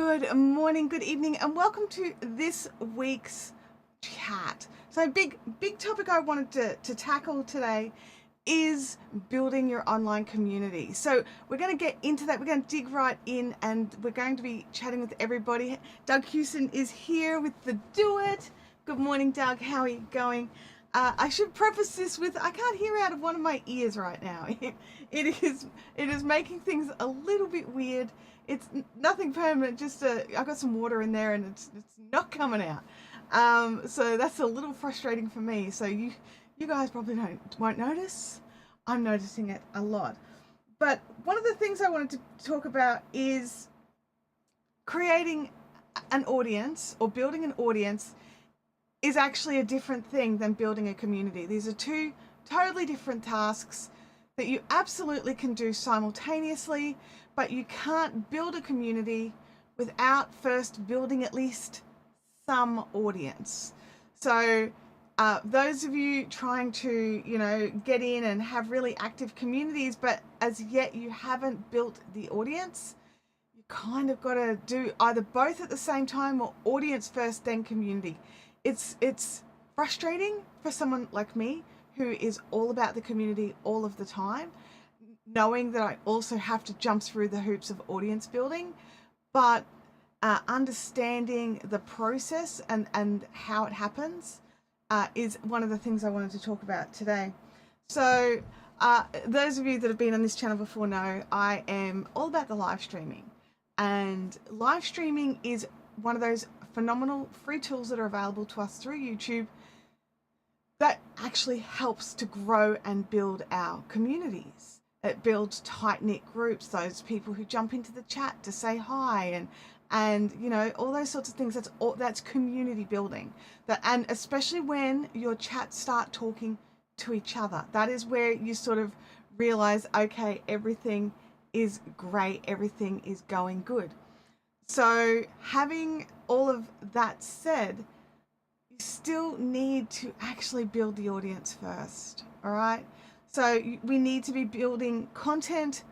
Good morning, good evening, and welcome to this week's chat. So big topic I wanted to tackle today is building your online community. So we're going to get into that. We're going to dig right in, and we're going to be chatting with everybody. Doug Hewson is here with the Do It. Good morning, Doug. How are you going? I should preface this with I can't hear out of one of my ears right now. It is making things a little bit weird. It's nothing permanent, just I got some water in there and it's not coming out. So that's a little frustrating for me. So you guys probably won't notice. I'm noticing it a lot. But one of the things I wanted to talk about is creating an audience or building an audience is actually a different thing than building a community. These are two totally different tasks that you absolutely can do simultaneously, but you can't build a community without first building at least some audience. So those of you trying to, get in and have really active communities, but as yet you haven't built the audience, you kind of got to do either both at the same time or audience first, then community. It's frustrating for someone like me who is all about the community all of the time, knowing that I also have to jump through the hoops of audience building, but understanding the process and how it happens is one of the things I wanted to talk about today. So those of you that have been on this channel before know I am all about the live streaming, and live streaming is one of those phenomenal free tools that are available to us through YouTube that actually helps to grow and build our communities. It builds tight-knit groups, those people who jump into the chat to say hi and all those sorts of things. That's community building. And especially when your chats start talking to each other, that is where you sort of realize, okay, everything is great, everything is going good. So having all of that said, you still need to actually build the audience first, all right? So we need to be building content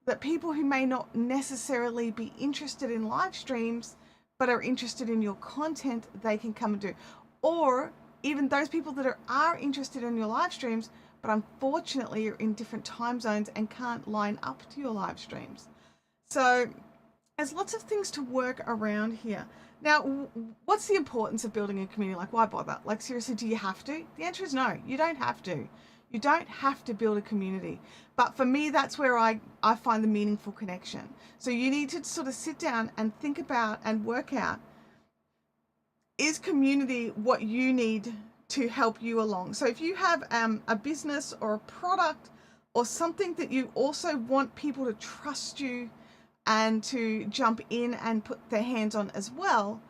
that people who may not necessarily be interested in live streams, but are interested in your content, they can come and do. Or even those people that are interested in your live streams, but unfortunately are in different time zones and can't line up to your live streams. So there's lots of things to work around here. Now, what's the importance of building a community? Like, why bother? Like, seriously, do you have to? The answer is no, you don't have to. You don't have to build a community. But for me, that's where I find the meaningful connection. So you need to sort of sit down and think about and work out, is community what you need to help you along? So if you have a business or a product or something that you also want people to trust you and to jump in and put their hands on as well,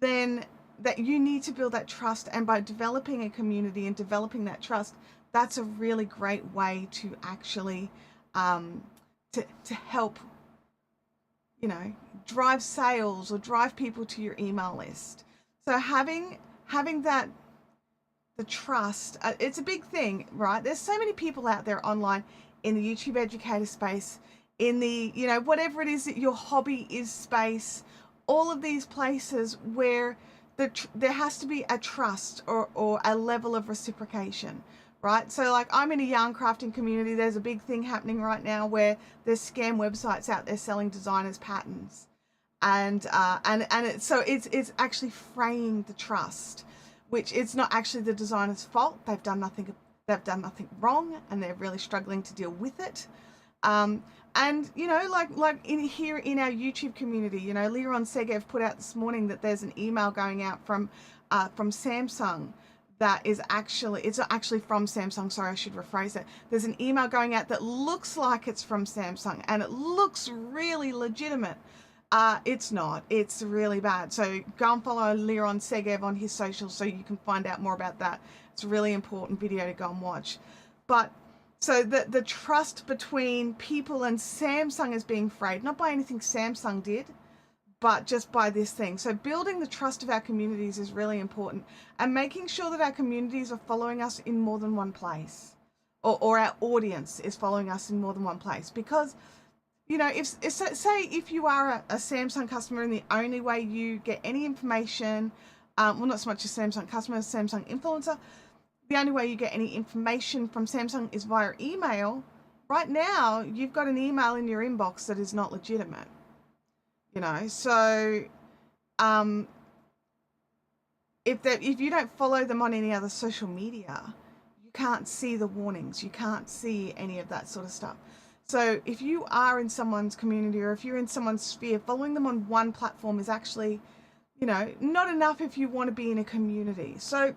then that you need to build that trust. And by developing a community and developing that trust, that's a really great way to actually to help drive sales or drive people to your email list. So having that, the trust, it's a big thing, right? There's so many people out there online in the YouTube educator space, in the whatever it is that your hobby is space, all of these places where there has to be a trust or a level of reciprocation, right? So like, I'm in a yarn crafting community. There's a big thing happening right now where there's scam websites out there selling designers patterns, and it's actually fraying the trust, which it's not actually the designer's fault. They've done nothing wrong, and they're really struggling to deal with it. And like in our YouTube community, Liron Segev put out this morning that there's an email going out from Samsung that is it's not actually from Samsung. Sorry, I should rephrase it. There's an email going out that looks like it's from Samsung and it looks really legitimate. It's not. It's really bad. So go and follow Liron Segev on his socials so you can find out more about that. It's a really important video to go and watch. But so the trust between people and Samsung is being frayed, not by anything Samsung did, but just by this thing. So building the trust of our communities is really important, and making sure that our communities are following us in more than one place, or our audience is following us in more than one place. Because you know, if say if you are a Samsung customer and the only way you get any information, well, not so much a Samsung customer, a Samsung influencer, the only way you get any information from Samsung is via email. Right now, you've got an email in your inbox that is not legitimate. You know, so if you don't follow them on any other social media, you can't see the warnings. You can't see any of that sort of stuff. So if you are in someone's community or if you're in someone's sphere, following them on one platform is actually, you know, not enough if you want to be in a community. So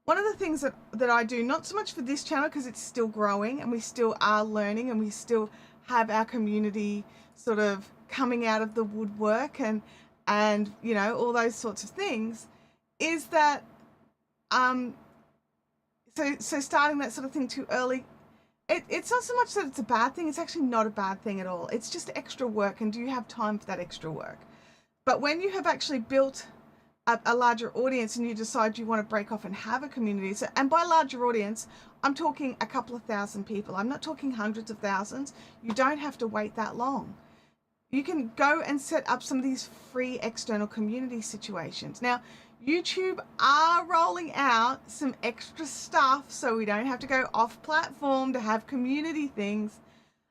one of the things that I do, not so much for this channel because it's still growing and we still are learning and we still have our community sort of coming out of the woodwork and you know, all those sorts of things, is that so starting that sort of thing too early, it's not so much that it's a bad thing. It's actually not a bad thing at all. It's just extra work, and do you have time for that extra work? But when you have actually built a larger audience and you decide you want to break off and have a community, so, and by larger audience, I'm talking a couple of thousand people. I'm not talking hundreds of thousands. You don't have to wait that long. You can go and set up some of these free external community situations. Now, YouTube are rolling out some extra stuff so we don't have to go off platform to have community things.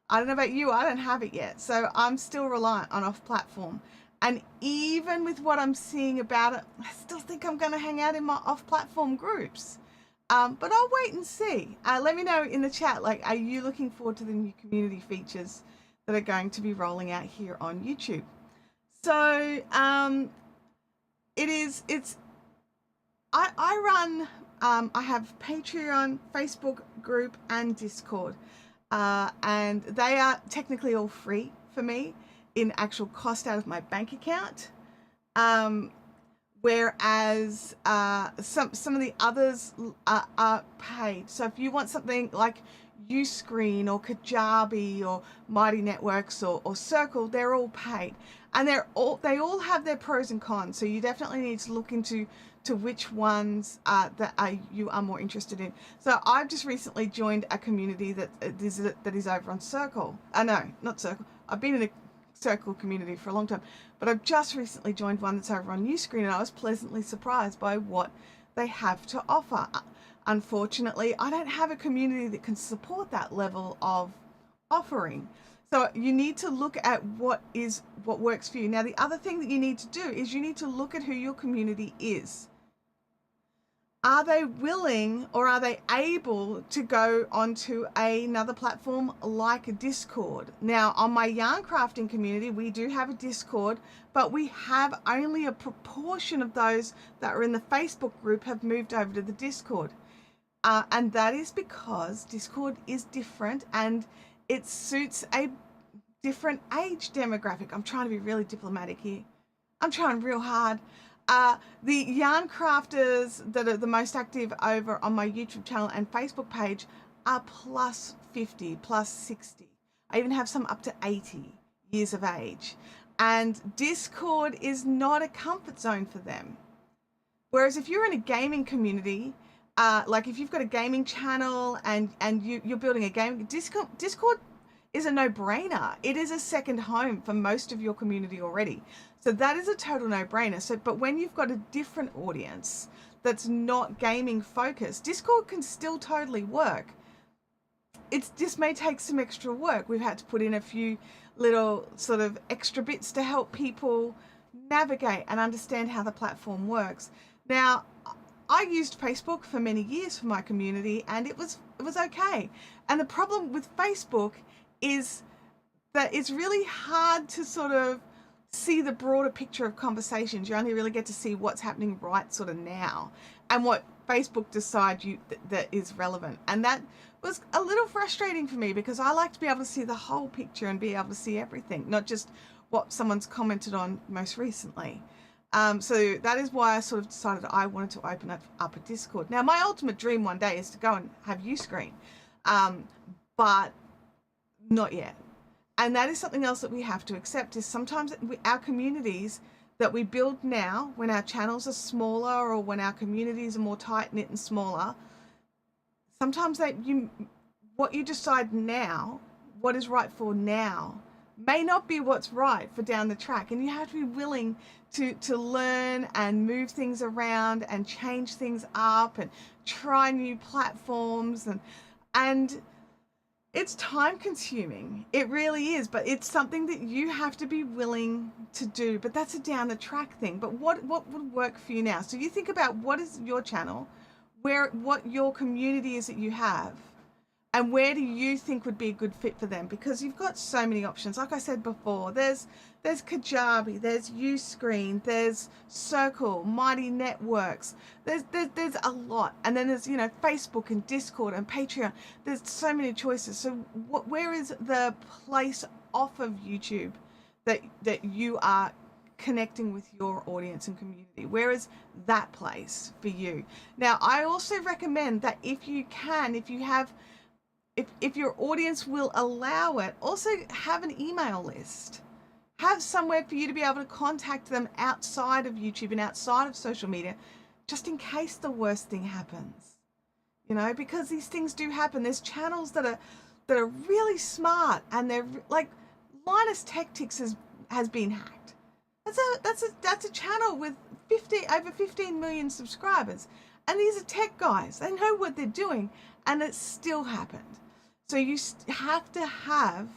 I don't know about you, I don't have it yet. So I'm still reliant on off platform. And even with what I'm seeing about it, I still think I'm going to hang out in my off platform groups. But I'll wait and see. Let me know in the chat, like, are you looking forward to the new community features that are going to be rolling out here on YouTube? So I run, I have Patreon, Facebook group, and Discord. And they are technically all free for me in actual cost out of my bank account. Whereas some of the others are paid. So if you want something like Uscreen or Kajabi or Mighty Networks or Circle, they're all paid, and they all have their pros and cons. So you definitely need to look into which ones you are more interested in. So I've just recently joined a community that is over on Circle. No, not Circle. I've been in a Circle community for a long time, but I've just recently joined one that's over on Uscreen, and I was pleasantly surprised by what they have to offer. Unfortunately, I don't have a community that can support that level of offering. So you need to look at what works for you. Now, the other thing that you need to do is you need to look at who your community is. Are they willing or are they able to go onto another platform like a Discord? Now, on my yarn crafting community, we do have a Discord, but we have only a proportion of those that are in the Facebook group have moved over to the Discord. And that is because Discord is different and it suits a different age demographic. I'm trying to be really diplomatic here. I'm trying real hard. The yarn crafters that are the most active over on my YouTube channel and Facebook page are plus 50, plus 60. I even have some up to 80 years of age. And Discord is not a comfort zone for them. Whereas if you're in a gaming community, like if you've got a gaming channel and you're building a game, Discord is a no-brainer. It is a second home for most of your community already. So that is a total no-brainer. So, but when you've got a different audience that's not gaming focused, Discord can still totally work. It just may take some extra work. We've had to put in a few little sort of extra bits to help people navigate and understand how the platform works. Now, I used Facebook for many years for my community, and it was okay. And the problem with Facebook is that it's really hard to sort of see the broader picture of conversations. You only really get to see what's happening right sort of now and what Facebook decides that is relevant. And that was a little frustrating for me because I like to be able to see the whole picture and be able to see everything, not just what someone's commented on most recently. So that is why I sort of decided I wanted to open up a Discord. Now, my ultimate dream one day is to go and have Uscreen, but not yet. And that is something else that we have to accept, is sometimes our communities that we build now, when our channels are smaller or when our communities are more tight-knit and smaller, sometimes what you decide now, what is right for now, may not be what's right for down the track, and you have to be willing to learn and move things around and change things up and try new platforms, and it's time consuming. It really is, but it's something that you have to be willing to do. But that's a down the track thing. But what would work for you now? So you think about what is your channel, what your community is that you have, and where do you think would be a good fit for them? Because you've got so many options. Like I said before, there's Kajabi, there's Uscreen, there's Circle, Mighty Networks. There's a lot. And then there's, Facebook and Discord and Patreon. There's so many choices. So where is the place off of YouTube that you are connecting with your audience and community? Where is that place for you? Now, I also recommend that if you can, if your audience will allow it, also have an email list. Have somewhere for you to be able to contact them outside of YouTube and outside of social media, just in case the worst thing happens. Because these things do happen. There's channels that are really smart, and they're like Linus Tech Tips has been hacked. That's a channel with over 15 million subscribers, and these are tech guys. They know what they're doing, and it still happened. So you have to have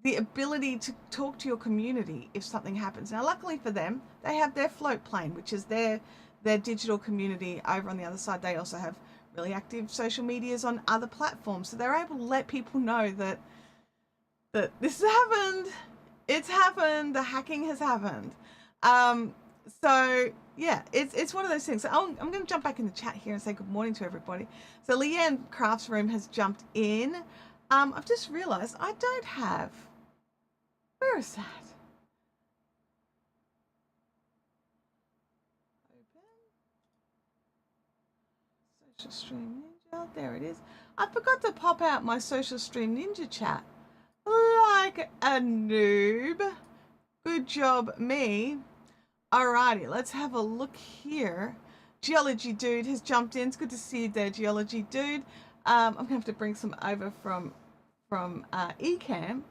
the ability to talk to your community if something happens. Now, luckily for them, they have their float plane, which is their digital community over on the other side. They also have really active social medias on other platforms. So they're able to let people know that this has happened. It's happened. The hacking has happened. So yeah, it's one of those things. So I'm going to jump back in the chat here and say good morning to everybody. So Leanne Crafts Room has jumped in. I've just realized I don't have, where is that? Open. Social Stream Ninja, there it is. I forgot to pop out my Social Stream Ninja chat. Like a noob. Good job, me. Alrighty, let's have a look here. Geology Dude has jumped in. It's good to see you there, Geology Dude. I'm gonna have to bring some over from Ecamm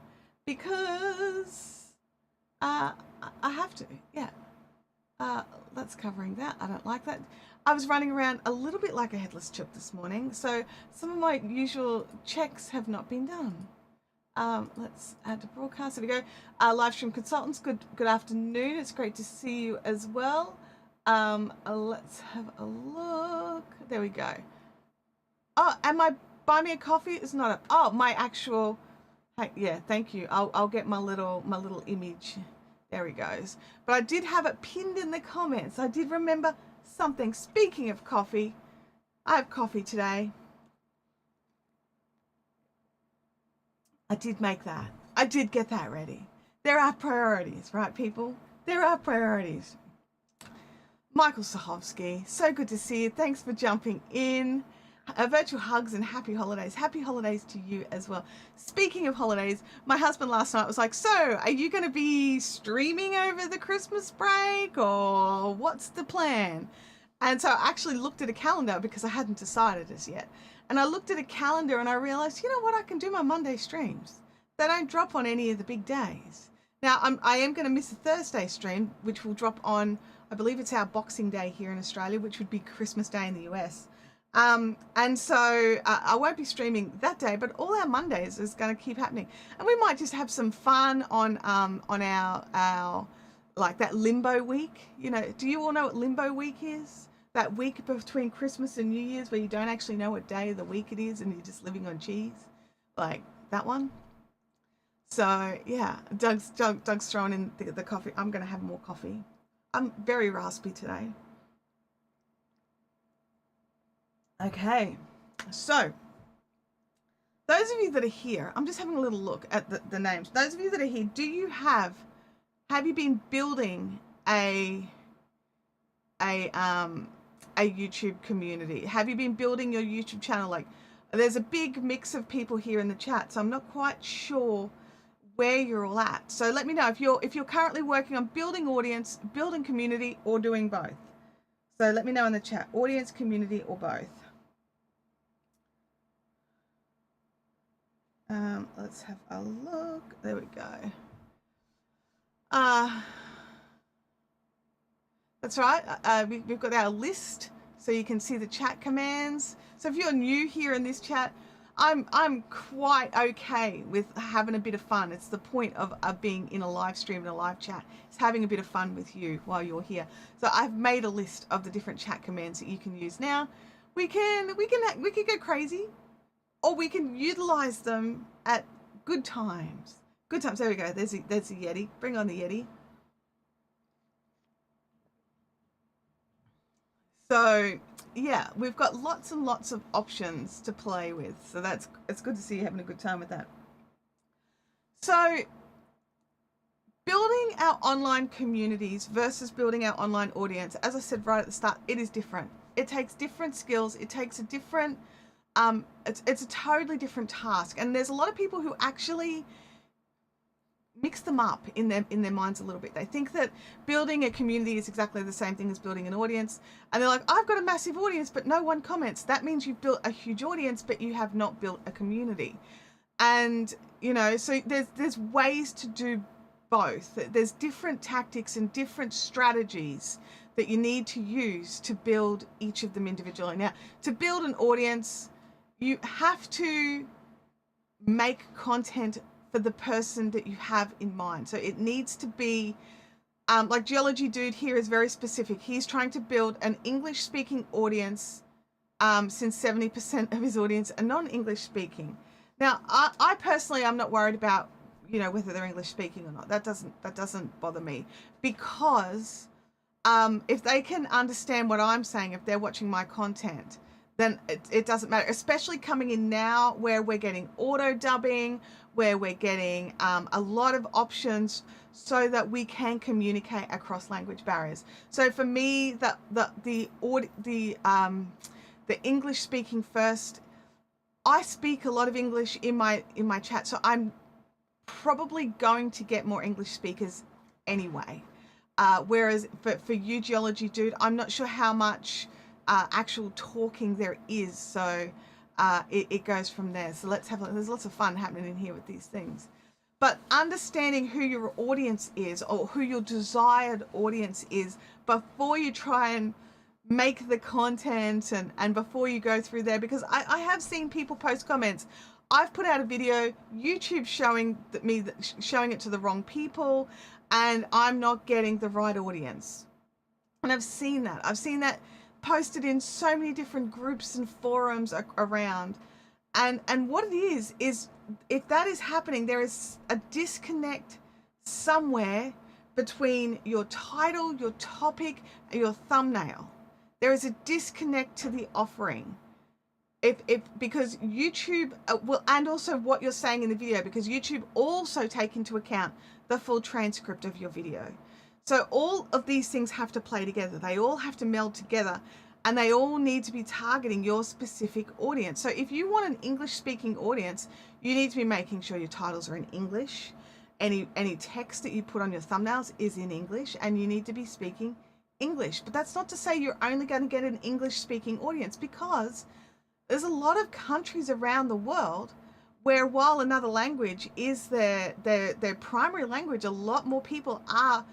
because I have to. Yeah, that's covering that. I don't like that. I was running around a little bit like a headless chook this morning, so some of my usual checks have not been done. Let's add to broadcast. There we go. Live stream consultants. Good afternoon. It's great to see you as well. Let's have a look. There we go. Oh, and my buy me a coffee is not up. Oh, my actual. Yeah, thank you. I'll get my little image. There he goes. But I did have it pinned in the comments. I did remember something. Speaking of coffee, I have coffee today. I did make that. I did get that ready. There are priorities, right, people? There are priorities. Michael Sahovsky, so good to see you. Thanks for jumping in. Virtual hugs and happy holidays. Happy holidays to you as well. Speaking of holidays, my husband last night was like, so are you going to be streaming over the Christmas break, or what's the plan? And so I actually looked at a calendar because I hadn't decided as yet. And I looked at a calendar and I realized, you know what, I can do my Monday streams. They don't drop on any of the big days. Now, I am going to miss a Thursday stream, which will drop on, I believe it's our Boxing Day here in Australia, which would be Christmas Day in the US. And so I won't be streaming that day, but all our Mondays is going to keep happening. And we might just have some fun on our like that limbo week. Do you all know what limbo week is? That week between Christmas and New Year's where you don't actually know what day of the week it is and you're just living on cheese, like that one. So yeah, Doug's throwing in the coffee. I'm going to have more coffee. I'm very raspy today. Okay, so those of you that are here, I'm just having a little look at the names. Those of you that are here, have you been building a YouTube community? Have you been building your YouTube channel? Like, there's a big mix of people here in the chat, so I'm not quite sure where you're all at. So let me know if you're currently working on building audience, building community, or doing both. So let me know in the chat, audience, community, or both. Let's have a look. There we go. That's right. We've got our list, so you can see the chat commands. So if you're new here in this chat, I'm quite okay with having a bit of fun. It's the point of being in a live stream and a live chat. It's having a bit of fun with you while you're here. So I've made a list of the different chat commands that you can use. Now we can go crazy, or we can utilize them at good times. Good times. There we go. There's the Yeti. Bring on the Yeti. So yeah, we've got lots and lots of options to play with. So it's good to see you having a good time with that. So building our online communities versus building our online audience, as I said right at the start, it is different. It takes different skills. It takes a different, it's a totally different task. And there's a lot of people who actually mix them up in their minds a little bit. They think that building a community is exactly the same thing as building an audience, and they're like, I've got a massive audience but no one comments. That means you've built a huge audience but you have not built a community. And you know, so there's ways to do both. There's different tactics and different strategies that you need to use to build each of them individually. Now, to build an audience, you have to make content for the person that you have in mind. So it needs to be, like Geology Dude here is very specific. He's trying to build an English speaking audience, since 70% of his audience are non-English speaking. Now, I personally, I'm not worried about, you know, whether they're English speaking or not. That doesn't bother me, because if they can understand what I'm saying, if they're watching my content, then it doesn't matter, especially coming in now where we're getting auto dubbing, where we're getting a lot of options so that we can communicate across language barriers. So for me, the English speaking first, I speak a lot of English in my chat, so I'm probably going to get more English speakers anyway. Whereas for you, Geology Dude, I'm not sure how much actual talking there is, so it goes from there. So there's lots of fun happening in here with these things. But understanding who your audience is, or who your desired audience is, before you try and make the content and before you go through there, because I have seen people post comments. I've put out a video, YouTube showing it to the wrong people, and I'm not getting the right audience. And I've seen that posted in so many different groups and forums around. And what it is if that is happening, there is a disconnect somewhere between your title, your topic, and your thumbnail. There is a disconnect to the offering. Because YouTube will, and also what you're saying in the video, because YouTube also take into account the full transcript of your video. So all of these things have to play together. They all have to meld together, and they all need to be targeting your specific audience. So if you want an English speaking audience, you need to be making sure your titles are in English. Any text that you put on your thumbnails is in English, and you need to be speaking English. But that's not to say you're only going to get an English speaking audience, because there's a lot of countries around the world where, while another language is their primary language, a lot more people are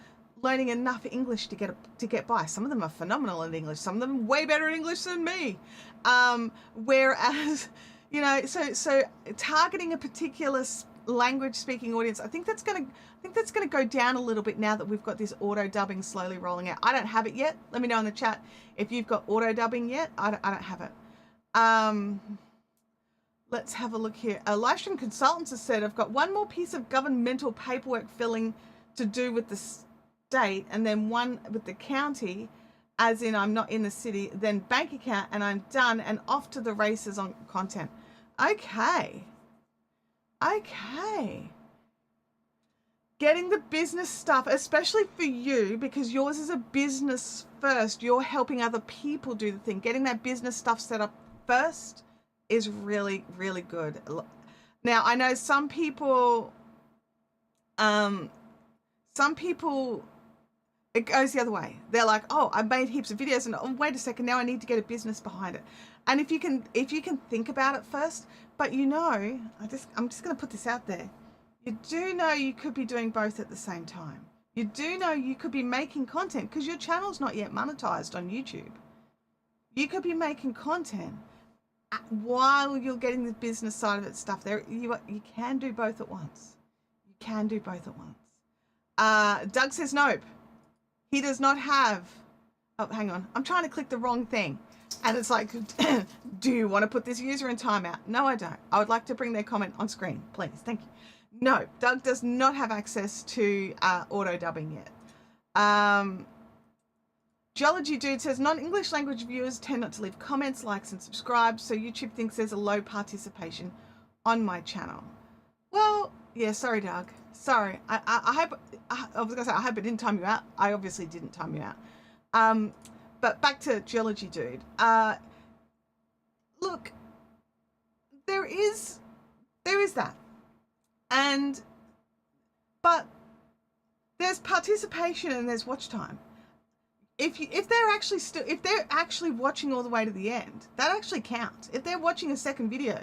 learning enough English to get by. Some of them are phenomenal in English. Some of them way better in English than me. Whereas, you know, so targeting a particular language speaking audience, I think that's going to go down a little bit now that we've got this auto dubbing slowly rolling out. I don't have it yet. Let me know in the chat if you've got auto dubbing yet. I don't have it. Let's have a look here. Livestream Consultants has said, I've got one more piece of governmental paperwork filling to do with the state, and then one with the county, as in I'm not in the city, then bank account, and I'm done and off to the races on content. Okay. Getting the business stuff, especially for you, because yours is a business first, you're helping other people do the thing. Getting that business stuff set up first is really, really good. Now, I know some people, it goes the other way. They're like, oh, I made heaps of videos, and oh, wait a second, now I need to get a business behind it. And if you can think about it first, but you know, I'm just going to put this out there. You do know you could be doing both at the same time. You do know you could be making content because your channel's not yet monetized on YouTube. You could be making content while you're getting the business side of it stuff. There, you can do both at once. You can do both at once. Doug says nope. He does not have. Oh, hang on. I'm trying to click the wrong thing. And it's like, do you want to put this user in timeout? No, I don't. I would like to bring their comment on screen, please. Thank you. No, Doug does not have access to auto dubbing yet. Geology Dude says non-English language viewers tend not to leave comments, likes, and subscribe, so YouTube thinks there's a low participation on my channel. Well, yeah, sorry, Doug. Sorry. I was gonna say I hope I didn't time you out. I obviously didn't time you out. But back to Geology Dude. Look, there is that. But there's participation and there's watch time. If they're actually watching all the way to the end, that actually counts. If they're watching a second video,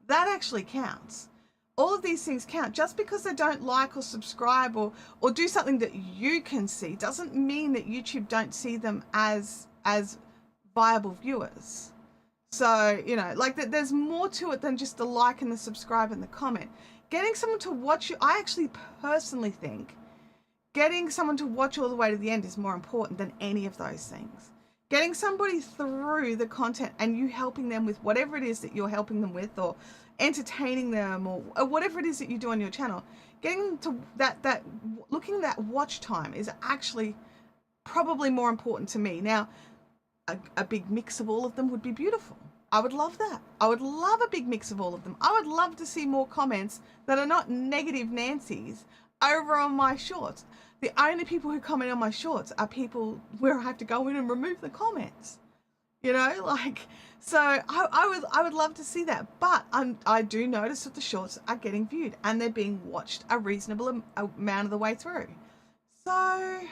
that actually counts. All of these things count. Just because they don't like or subscribe or do something that you can see doesn't mean that YouTube don't see them as viable viewers. So, you know, like there's more to it than just the like and the subscribe and the comment. Getting someone to watch you, I actually personally think getting someone to watch all the way to the end is more important than any of those things. Getting somebody through the content and you helping them with whatever it is that you're helping them with, or entertaining them, or whatever it is that you do on your channel, getting to that looking at that watch time is actually probably more important to me. Now, a big mix of all of them would be beautiful. I would love that. I would love a big mix of all of them. I would love to see more comments that are not negative Nancy's over on my shorts. The only people who comment on my shorts are people where I have to go in and remove the comments. You know, like, so I would love to see that. But I do notice that the shorts are getting viewed and they're being watched a reasonable amount of the way through. So I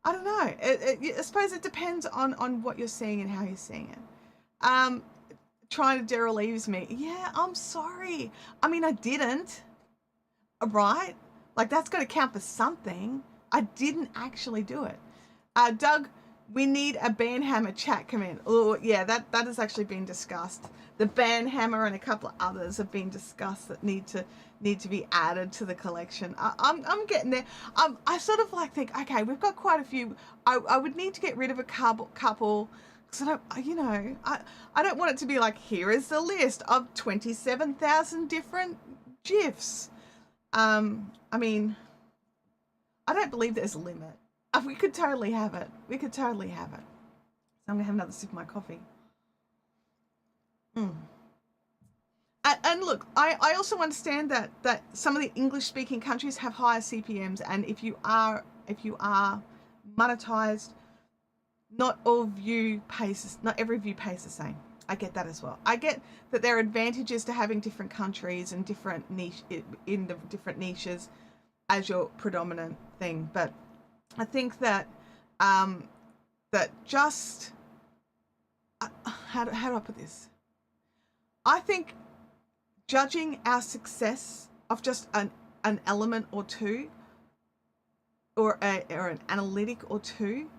don't know. I suppose it depends on what you're seeing and how you're seeing it. Trying to Daryl leaves me. Yeah, I'm sorry. I mean, I didn't. Right? Like, that's got to count for something. I didn't actually do it. Doug, we need a banhammer chat command. Oh, yeah, that has actually been discussed. The banhammer and a couple of others have been discussed that need to be added to the collection. I'm getting there. I sort of like think, okay, we've got quite a few. I would need to get rid of a couple. Because I don't want it to be like, here is the list of 27,000 different GIFs. I mean, I don't believe there's a limit. We could totally have it. We could totally have it. So I'm going to have another sip of my coffee. And look, I also understand that some of the English-speaking countries have higher CPMs, and if you are monetized, not every view pays the same. I get that as well. I get that there are advantages to having different countries and different different niches as your predominant thing, but I think that that just how do I put this? I think judging our success of just an element or two, or an analytic or two,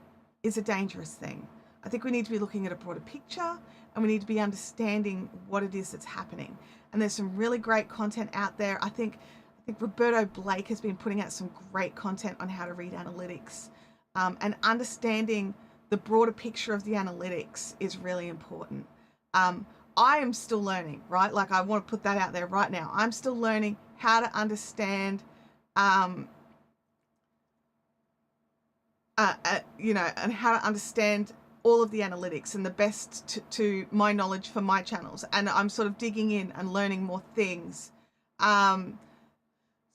is a dangerous thing. I think we need to be looking at a broader picture, and we need to be understanding what it is that's happening. And there's some really great content out there. I think Roberto Blake has been putting out some great content on how to read analytics, and understanding the broader picture of the analytics is really important. I am still learning, right? Like, I want to put that out there right now. I'm still learning how to understand, and how to understand all of the analytics and the best to my knowledge for my channels. And I'm sort of digging in and learning more things.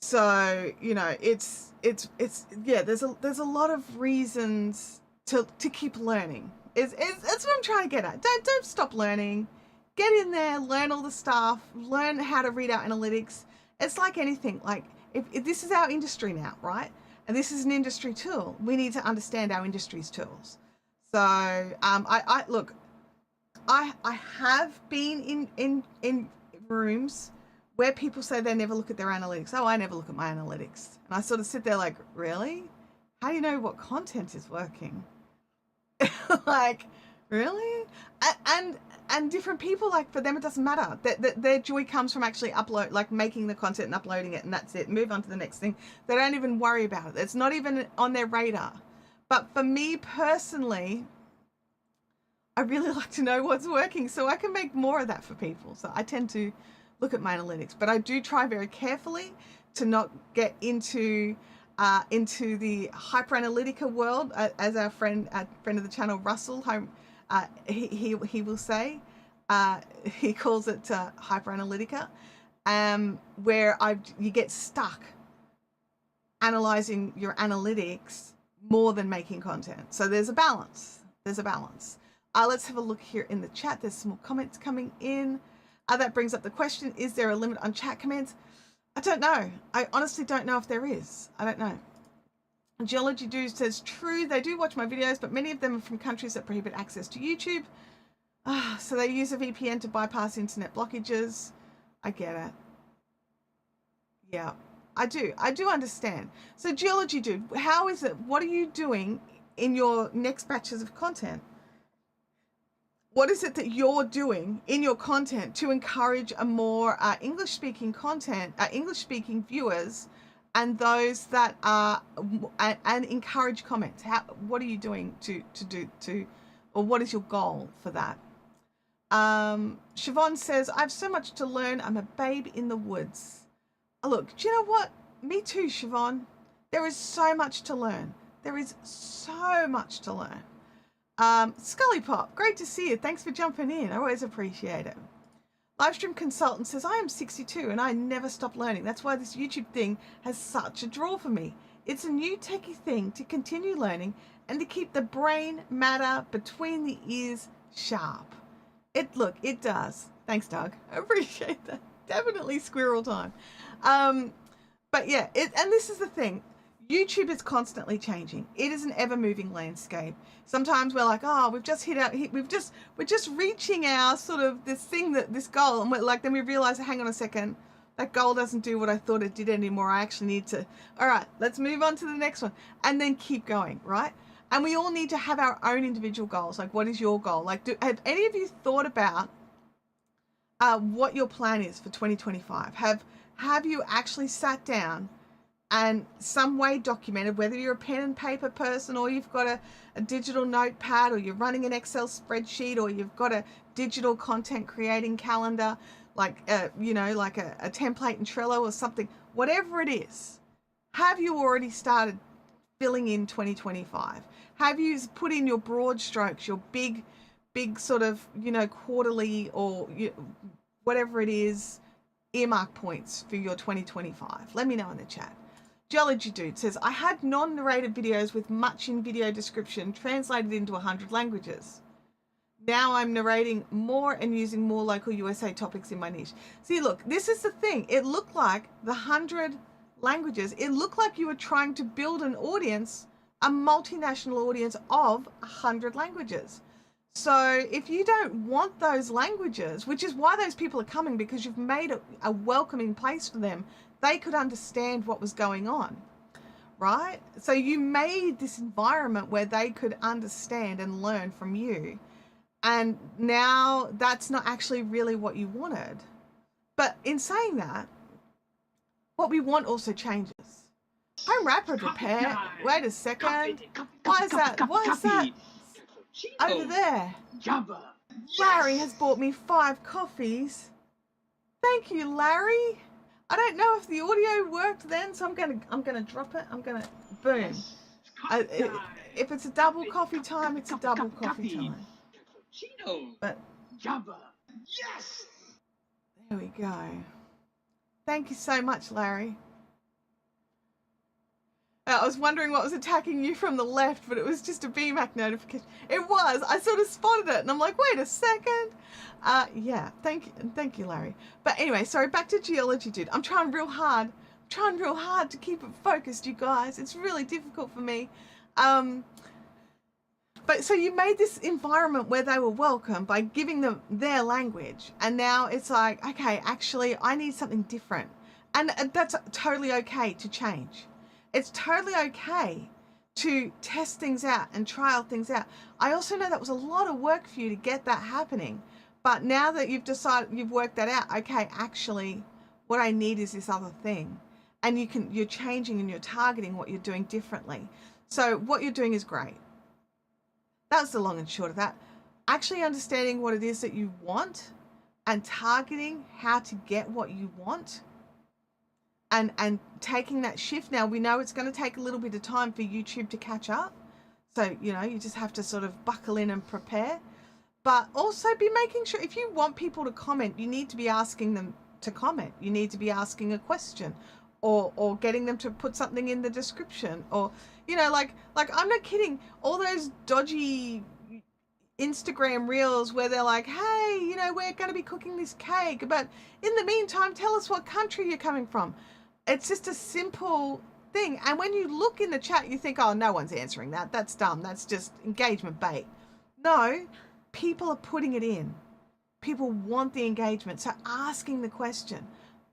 So, you know, it's yeah, there's a lot of reasons to keep learning. That's what I'm trying to get at. Don't stop learning. Get in there, learn all the stuff, learn how to read our analytics. It's like anything. Like, if this is our industry now, right? And this is an industry tool. We need to understand our industry's tools. So, I look, I have been in rooms where people say they never look at their analytics. Oh, I never look at my analytics. And I sort of sit there like, really? How do you know what content is working? Like, really? And different people, like, for them it doesn't matter. Their joy comes from actually making the content and uploading it, and that's it. Move on to the next thing. They don't even worry about it. It's not even on their radar. But for me personally, I really like to know what's working so I can make more of that for people. So I tend to look at my analytics, but I do try very carefully to not get into the hyper-analytica world, as our friend of the channel, Russell, he will say, he calls it hyper-analytica, where you get stuck analyzing your analytics more than making content. So there's a balance. Let's have a look here in the chat. There's some more comments coming in. That brings up the question, is there a limit on chat comments? I don't know. I honestly don't know if there is. I don't know. Geology Dude says, true, they do watch my videos, but many of them are from countries that prohibit access to YouTube. So they use a VPN to bypass internet blockages. I get it. Yeah, I do understand. So Geology Dude, how is it? What are you doing in your next batches of content? What is it that you're doing in your content to encourage a more English-speaking content, English-speaking viewers, and those that are and encourage comments? What are you doing or what is your goal for that? Siobhan says, I have so much to learn. I'm a babe in the woods. Look, do you know what? Me too, Siobhan. There is so much to learn. There is so much to learn. Scully Pop, great to see you. Thanks for jumping in. I always appreciate it. Livestream Consultant says, I am 62 and I never stop learning. That's why this YouTube thing has such a draw for me. It's a new techie thing to continue learning and to keep the brain matter between the ears sharp. It does. Thanks, Doug. I appreciate that. Definitely squirrel time. But yeah, and this is the thing. YouTube is constantly changing. It is an ever-moving landscape. Sometimes we're like, oh, we're just reaching our sort of this goal, and then we realize, hang on a second, that goal doesn't do what I thought it did anymore. I actually need to, all right, let's move on to the next one, and then keep going, right? And we all need to have our own individual goals. Like, what is your goal? Like, have any of you thought about what your plan is for 2025? Have you actually sat down and some way documented, whether you're a pen and paper person or you've got a digital notepad or you're running an Excel spreadsheet or you've got a digital content creating calendar, like a template in Trello or something, whatever it is, have you already started filling in 2025? Have you put in your broad strokes, your big sort of, quarterly or whatever it is, earmark points for your 2025? Let me know in the chat. Geology Dude says, I had non-narrated videos with much in video description translated into 100 languages. Now I'm narrating more and using more local USA topics in my niche. See, look, this is the thing. It looked like the 100 languages, it looked like you were trying to build an audience, a multinational audience of 100 languages. So if you don't want those languages, which is why those people are coming, because you've made a welcoming place for them, they could understand what was going on, right? So you made this environment where they could understand and learn from you. And now that's not actually really what you wanted. But in saying that, what we want also changes. Home rapid repair. Wait a second. Why is that over there? Larry has bought me 5 coffees. Thank you, Larry. I don't know if the audio worked then, so I'm gonna drop it. I'm gonna boom. If it's a double coffee time, it's a double coffee time. But yes, there we go. Thank you so much, Larry. I was wondering what was attacking you from the left, but it was just a BMAC notification. It was. I sort of spotted it, and I'm like, wait a second. Yeah, thank you, Larry. But anyway, sorry, back to Geology Dude. I'm trying real hard to keep it focused, you guys. It's really difficult for me. But so you made this environment where they were welcome by giving them their language. And now it's like, okay, actually, I need something different. And that's totally okay to change. It's totally okay to test things out and trial things out. I also know that was a lot of work for you to get that happening. But now that you've decided, you've worked that out, okay, actually, what I need is this other thing. And you're changing and you're targeting what you're doing differently. So what you're doing is great. That's the long and short of that. Actually understanding what it is that you want and targeting how to get what you want and taking that shift. Now we know it's going to take a little bit of time for YouTube to catch up. So, you know, you just have to sort of buckle in and prepare. But also be making sure if you want people to comment, you need to be asking them to comment. You need to be asking a question or getting them to put something in the description, or, you know, like I'm not kidding, all those dodgy Instagram reels where they're like, hey, you know, we're going to be cooking this cake, but in the meantime, tell us what country you're coming from. It's just a simple thing. And when you look in the chat, you think, oh, no one's answering that. That's dumb. That's just engagement bait. No, people are putting it in. People want the engagement. So asking the question,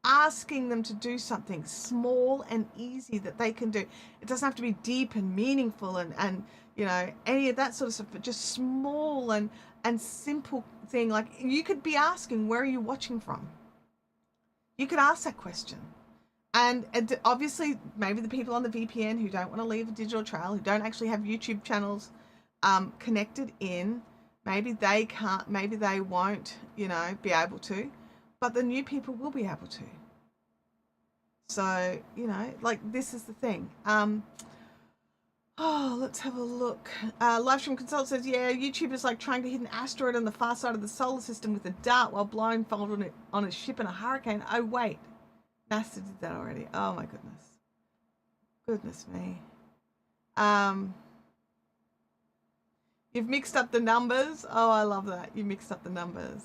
asking them to do something small and easy that they can do. It doesn't have to be deep and meaningful and you know, any of that sort of stuff, but just small and simple thing. Like you could be asking, where are you watching from? You could ask that question. And obviously maybe the people on the VPN who don't want to leave a digital trail, who don't actually have YouTube channels connected in, maybe they can't, maybe they won't, you know, be able to, but the new people will be able to. So, you know, like this is the thing. Oh, let's have a look. Livestream Consult says, yeah, YouTube is like trying to hit an asteroid on the far side of the solar system with a dart while blindfolded on a ship in a hurricane. Oh, wait. NASA did that already. Oh, my goodness. Goodness me. You've mixed up the numbers. Oh, I love that. You mixed up the numbers.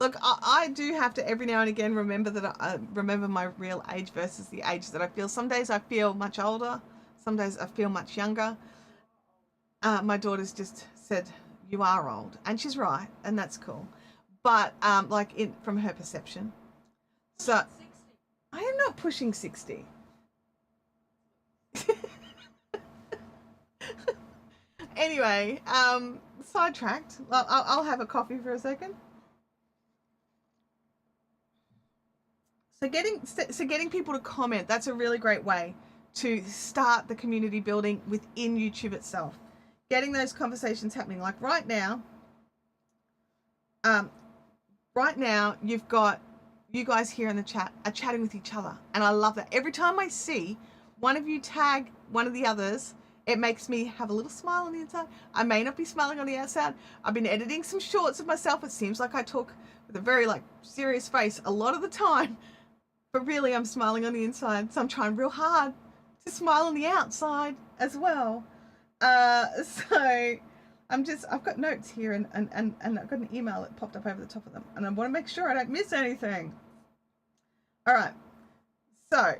Look, I do have to every now and again remember that I remember my real age versus the age that I feel. Some days I feel much older. Some days I feel much younger. My daughter's just said, you are old. And she's right. And that's cool. But like from her perception. So I am not pushing 60. Anyway, sidetracked. Well, I'll have a coffee for a second. So getting people to comment, that's a really great way to start the community building within YouTube itself. Getting those conversations happening. Like right now you've got you guys here in the chat are chatting with each other. And I love that. Every time I see one of you tag one of the others, it makes me have a little smile on the inside. I may not be smiling on the outside. I've been editing some shorts of myself. It seems like I talk with a very like serious face a lot of the time, but really I'm smiling on the inside. So I'm trying real hard to smile on the outside as well. So I've got notes here and I've got an email that popped up over the top of them, and I want to make sure I don't miss anything. All right. So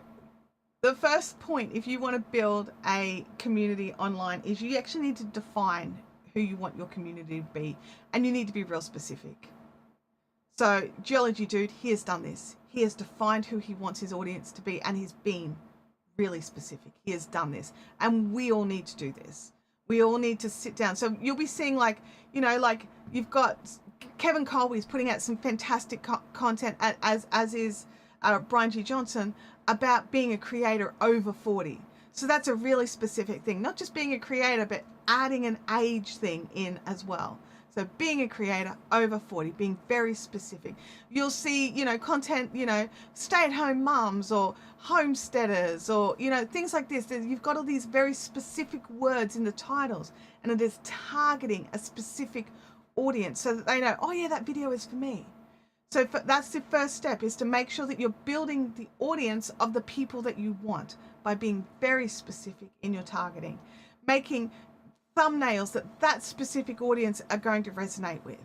the first point, if you want to build a community online, is you actually need to define who you want your community to be, and you need to be real specific. So Geology Dude, he has done this. He has defined who he wants his audience to be, and he's been really specific. He has done this, and we all need to do this. We all need to sit down. So you'll be seeing like, you know, like you've got Kevin Colby's putting out some fantastic content, as is Brian G. Johnson, about being a creator over 40. So that's a really specific thing, not just being a creator, but adding an age thing in as well. So being a creator over 40, being very specific. You'll see, you know, content, you know, stay-at-home mums or homesteaders or, you know, things like this. You've got all these very specific words in the titles, and it is targeting a specific audience so that they know, oh yeah, that video is for me. So that's the first step, is to make sure that you're building the audience of the people that you want by being very specific in your targeting, making thumbnails that specific audience are going to resonate with,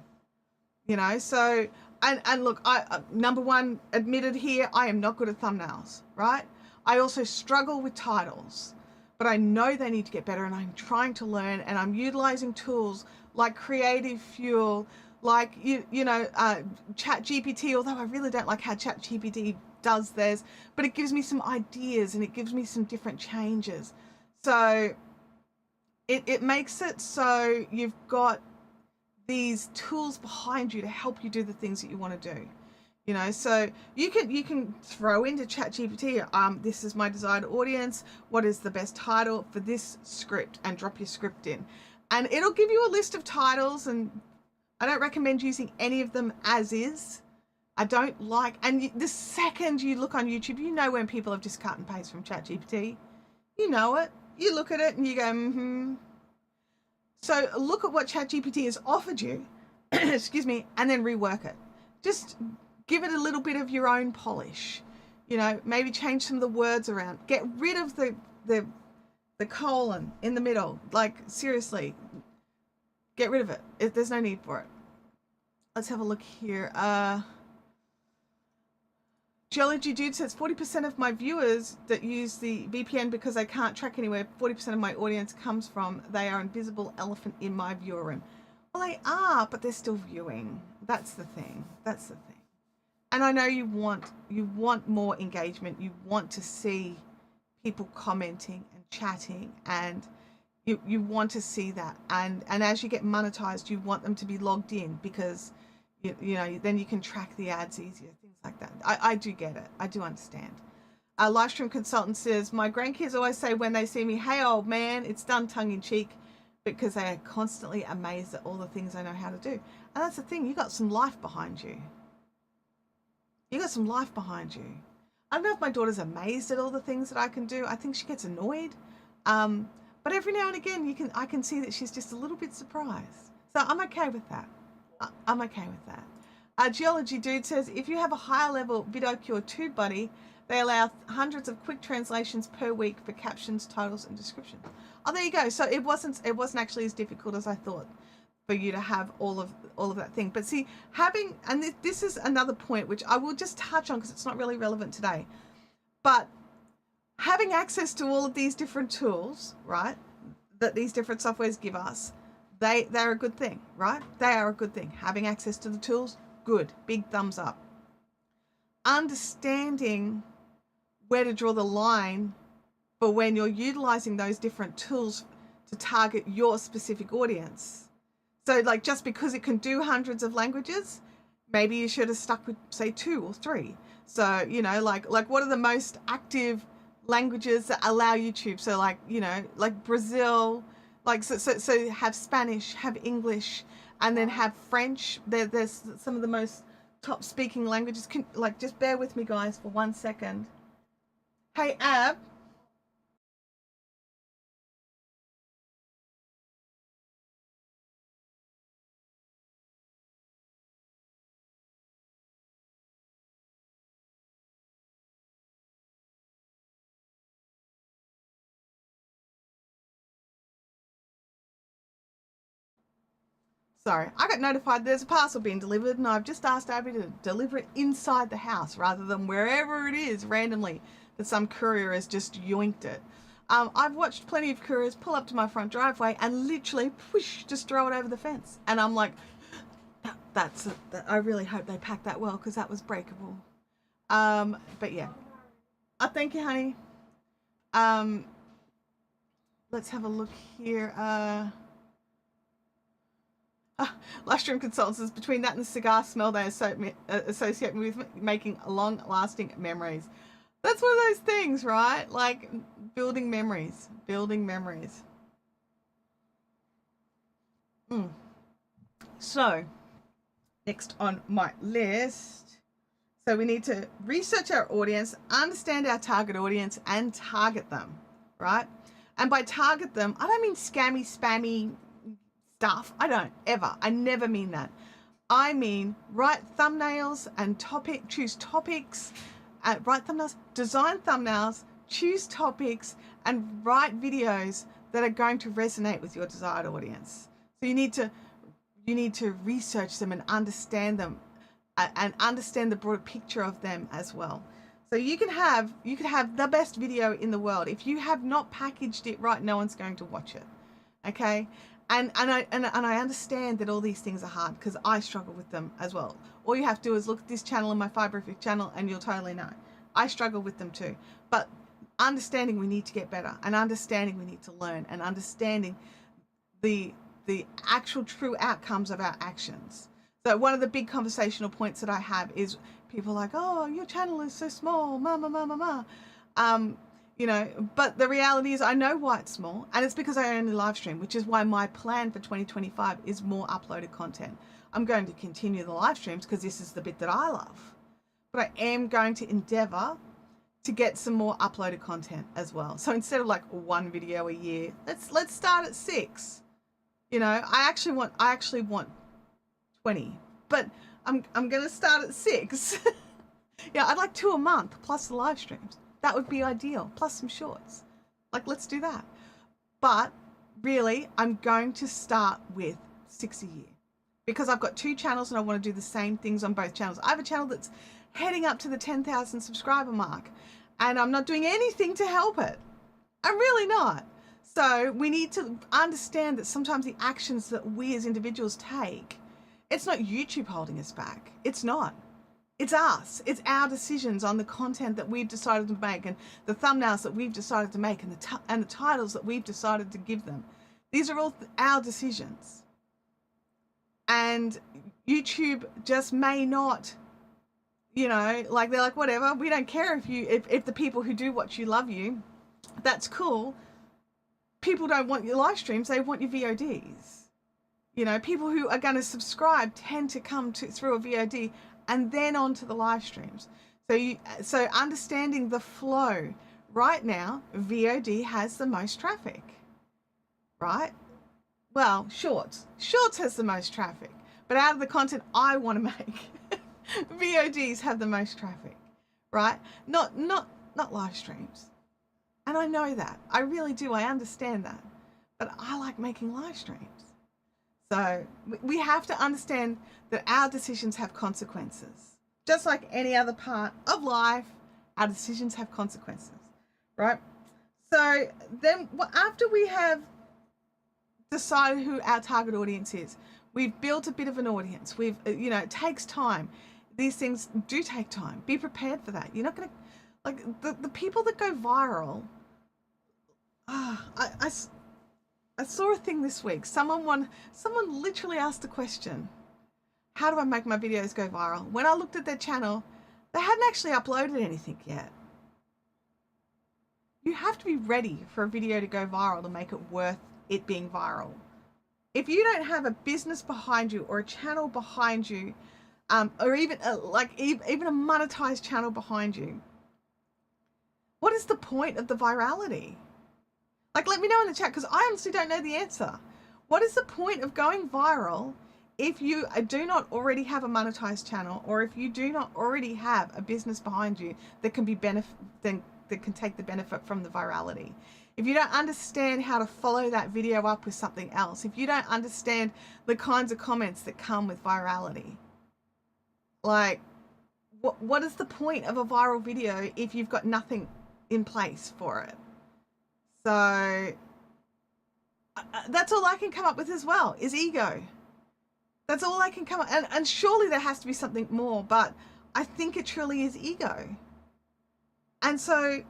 you know. So and look, I number one, admitted here, I am not good at thumbnails, right? I also struggle with titles. but I know they need to get better, and I'm trying to learn, and I'm utilizing tools like Creative Fuel, like Chat GPT, although I really don't like how Chat GPT does theirs, but it gives me some ideas and it gives me some different changes. So it makes it so you've got these tools behind you to help you do the things that you want to do. So you can throw into ChatGPT, this is my desired audience, what is the best title for this script, and drop your script in, and it'll give you a list of titles. And I don't recommend using any of them as is. I don't like, and the second you look on YouTube, when people have just cut and paste from ChatGPT. You know it. You look at it and you go, So look at what ChatGPT has offered you, excuse me, and then rework it. Just give it a little bit of your own polish. Maybe change some of the words around. Get rid of the colon in the middle. Like, seriously, get rid of it. There's no need for it. Let's have a look here. Geology Dude says 40% of my viewers that use the VPN because I can't track anywhere 40% of my audience comes from. They are invisible elephant in my viewer room. Well, they are, but they're still viewing. That's the thing. And I know you want more engagement. You want to see people commenting and chatting, and you want to see that. And as you get monetized, you want them to be logged in, because then you can track the ads easier, things like that. I do get it. I do understand. Livestream Consultant says, my grandkids always say when they see me, hey, old man, it's done tongue in cheek, because they are constantly amazed at all the things I know how to do. And that's the thing. You got some life behind you. I don't know if my daughter's amazed at all the things that I can do. I think she gets annoyed. But every now and again, I can see that she's just a little bit surprised. So I'm okay with that. Geology Dude says, if you have a higher level VidCure TubeBuddy, they allow hundreds of quick translations per week for captions, titles, and descriptions. Oh, there you go. So it wasn't actually as difficult as I thought for you to have all of that thing. But see, and this is another point which I will just touch on because it's not really relevant today, but having access to all of these different tools, right, that these different softwares give us, they're a good thing, right? They are a good thing. Having access to the tools, good, big thumbs up. Understanding where to draw the line for when you're utilizing those different tools to target your specific audience. So like, just because it can do hundreds of languages, maybe you should have stuck with, say, 2 or 3. So, like what are the most active languages that allow YouTube? So like, like Brazil, like, so have Spanish, have English, and then have French. There's some of the most top speaking languages. Just bear with me, guys, for 1 second. Hey, Ab. Sorry, I got notified there's a parcel being delivered, and I've just asked Abby to deliver it inside the house rather than wherever it is randomly that some courier has just yoinked it. I've watched plenty of couriers pull up to my front driveway and literally whoosh, just throw it over the fence. And I'm like, I really hope they packed that well, because that was breakable. But yeah. Oh, thank you, honey. Let's have a look here. Livestream Consultants says, between that and the cigar smell, they associate me with making long-lasting memories. That's one of those things, right? Like building memories. So, next on my list. So we need to research our audience, understand our target audience, and target them, right? And by target them, I don't mean scammy, spammy stuff. I never mean that. I mean write thumbnails and choose topics, write thumbnails, design thumbnails, choose topics, and write videos that are going to resonate with your desired audience. So you need to research them and understand them, and understand the broader picture of them as well. So you could have the best video in the world. If you have not packaged it right, no one's going to watch it. Okay? And I understand that all these things are hard because I struggle with them as well. All you have to do is look at this channel and my Fibrific channel and you'll totally know. I struggle with them too. But understanding we need to get better, and understanding we need to learn, and understanding the actual true outcomes of our actions. So one of the big conversational points that I have is people like, oh, your channel is so small, you know, but the reality is I know why it's small, and it's because I only live stream, which is why my plan for 2025 is more uploaded content. I'm going to continue the live streams because this is the bit that I love, but I am going to endeavor to get some more uploaded content as well. So instead of like one video a year, let's start at 6. You know, I actually want 20, but I'm going to start at 6. Yeah, I'd like 2 a month plus the live streams. That would be ideal, plus some shorts. Like, let's do that. But really, I'm going to start with 6 a year because I've got 2 channels and I want to do the same things on both channels. I have a channel that's heading up to the 10,000 subscriber mark, and I'm not doing anything to help it. I'm really not. So we need to understand that sometimes the actions that we as individuals take, it's not YouTube holding us back. It's not. It's us. It's our decisions on the content that we've decided to make, and the thumbnails that we've decided to make, and the titles that we've decided to give them. These are all our decisions. And YouTube just may not, you know, like they're like, whatever, we don't care if the people who do watch you love you. That's cool. People don't want your live streams, they want your VODs. You know, people who are going to subscribe tend to come through a VOD and then onto the live streams. So understanding the flow. Right now, VOD has the most traffic, right? Well, Shorts has the most traffic, but out of the content I want to make, VODs have the most traffic, right? Not live streams. And I know that. I really do. I understand that. But I like making live streams. So we have to understand that our decisions have consequences. Just like any other part of life, our decisions have consequences, right? So then after we have decided who our target audience is, we've built a bit of an audience. We've, you know, it takes time. These things do take time. Be prepared for that. You're not going to, like, the people that go viral. I saw a thing this week. Someone literally asked the question, how do I make my videos go viral? When I looked at their channel, they hadn't actually uploaded anything yet. You have to be ready for a video to go viral to make it worth it being viral. If you don't have a business behind you or a channel behind you, or even even a monetized channel behind you, what is the point of the virality? Like, let me know in the chat, because I honestly don't know the answer. What is the point of going viral if you do not already have a monetized channel, or if you do not already have a business behind you that can be that can take the benefit from the virality? If you don't understand how to follow that video up with something else, if you don't understand the kinds of comments that come with virality, like, what is the point of a viral video if you've got nothing in place for it? So that's all I can come up with as well, is ego. That's all I can come up, and surely there has to be something more, but I think it truly is ego. And so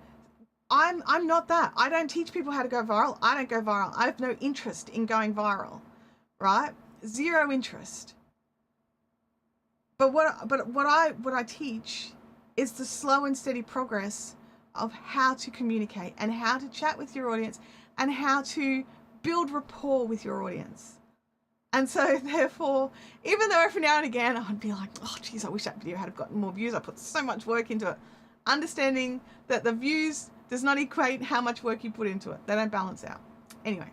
I'm not that. I don't teach people how to go viral. I don't go viral. I have no interest in going viral, right? Zero interest. But what I teach is the slow and steady progress of how to communicate and how to chat with your audience and how to build rapport with your audience. And so therefore, even though every now and again I'd be like, oh geez, I wish that video had gotten more views. I put so much work into it. Understanding that the views does not equate how much work you put into it. They don't balance out. Anyway,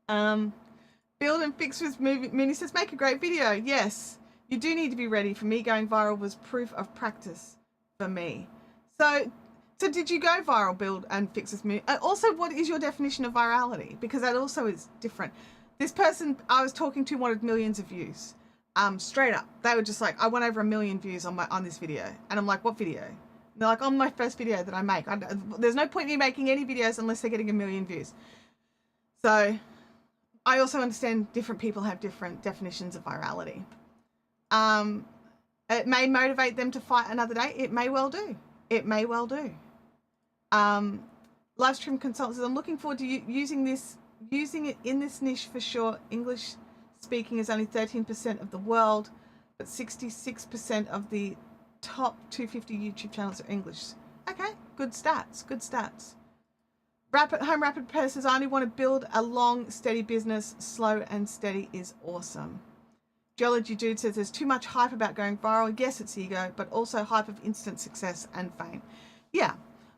build and fix with Mooney says, make a great video. Yes, you do need to be ready. For me, going viral was proof of practice for me. So did you go viral, build and fix with Mooney? Also, what is your definition of virality? Because that also is different. This person I was talking to wanted millions of views. Straight up. They were just like, I want over 1 million views on this video. And I'm like, what video? they're like, on my first video that I make. There's no point in me making any videos unless they're getting 1 million views. So I also understand different people have different definitions of virality. It may motivate them to fight another day. It may well do. It may well do. Live stream consultants, I'm looking forward to using it in this niche for sure. English speaking is only 13% of the world, but 66% of the top 250 YouTube channels are English. Okay, good stats, good stats. Rapid Pair says, I only want to build a long, steady business. Slow and steady is awesome. Geology Dude says, there's too much hype about going viral. Yes, it's ego, but also hype of instant success and fame. Yeah,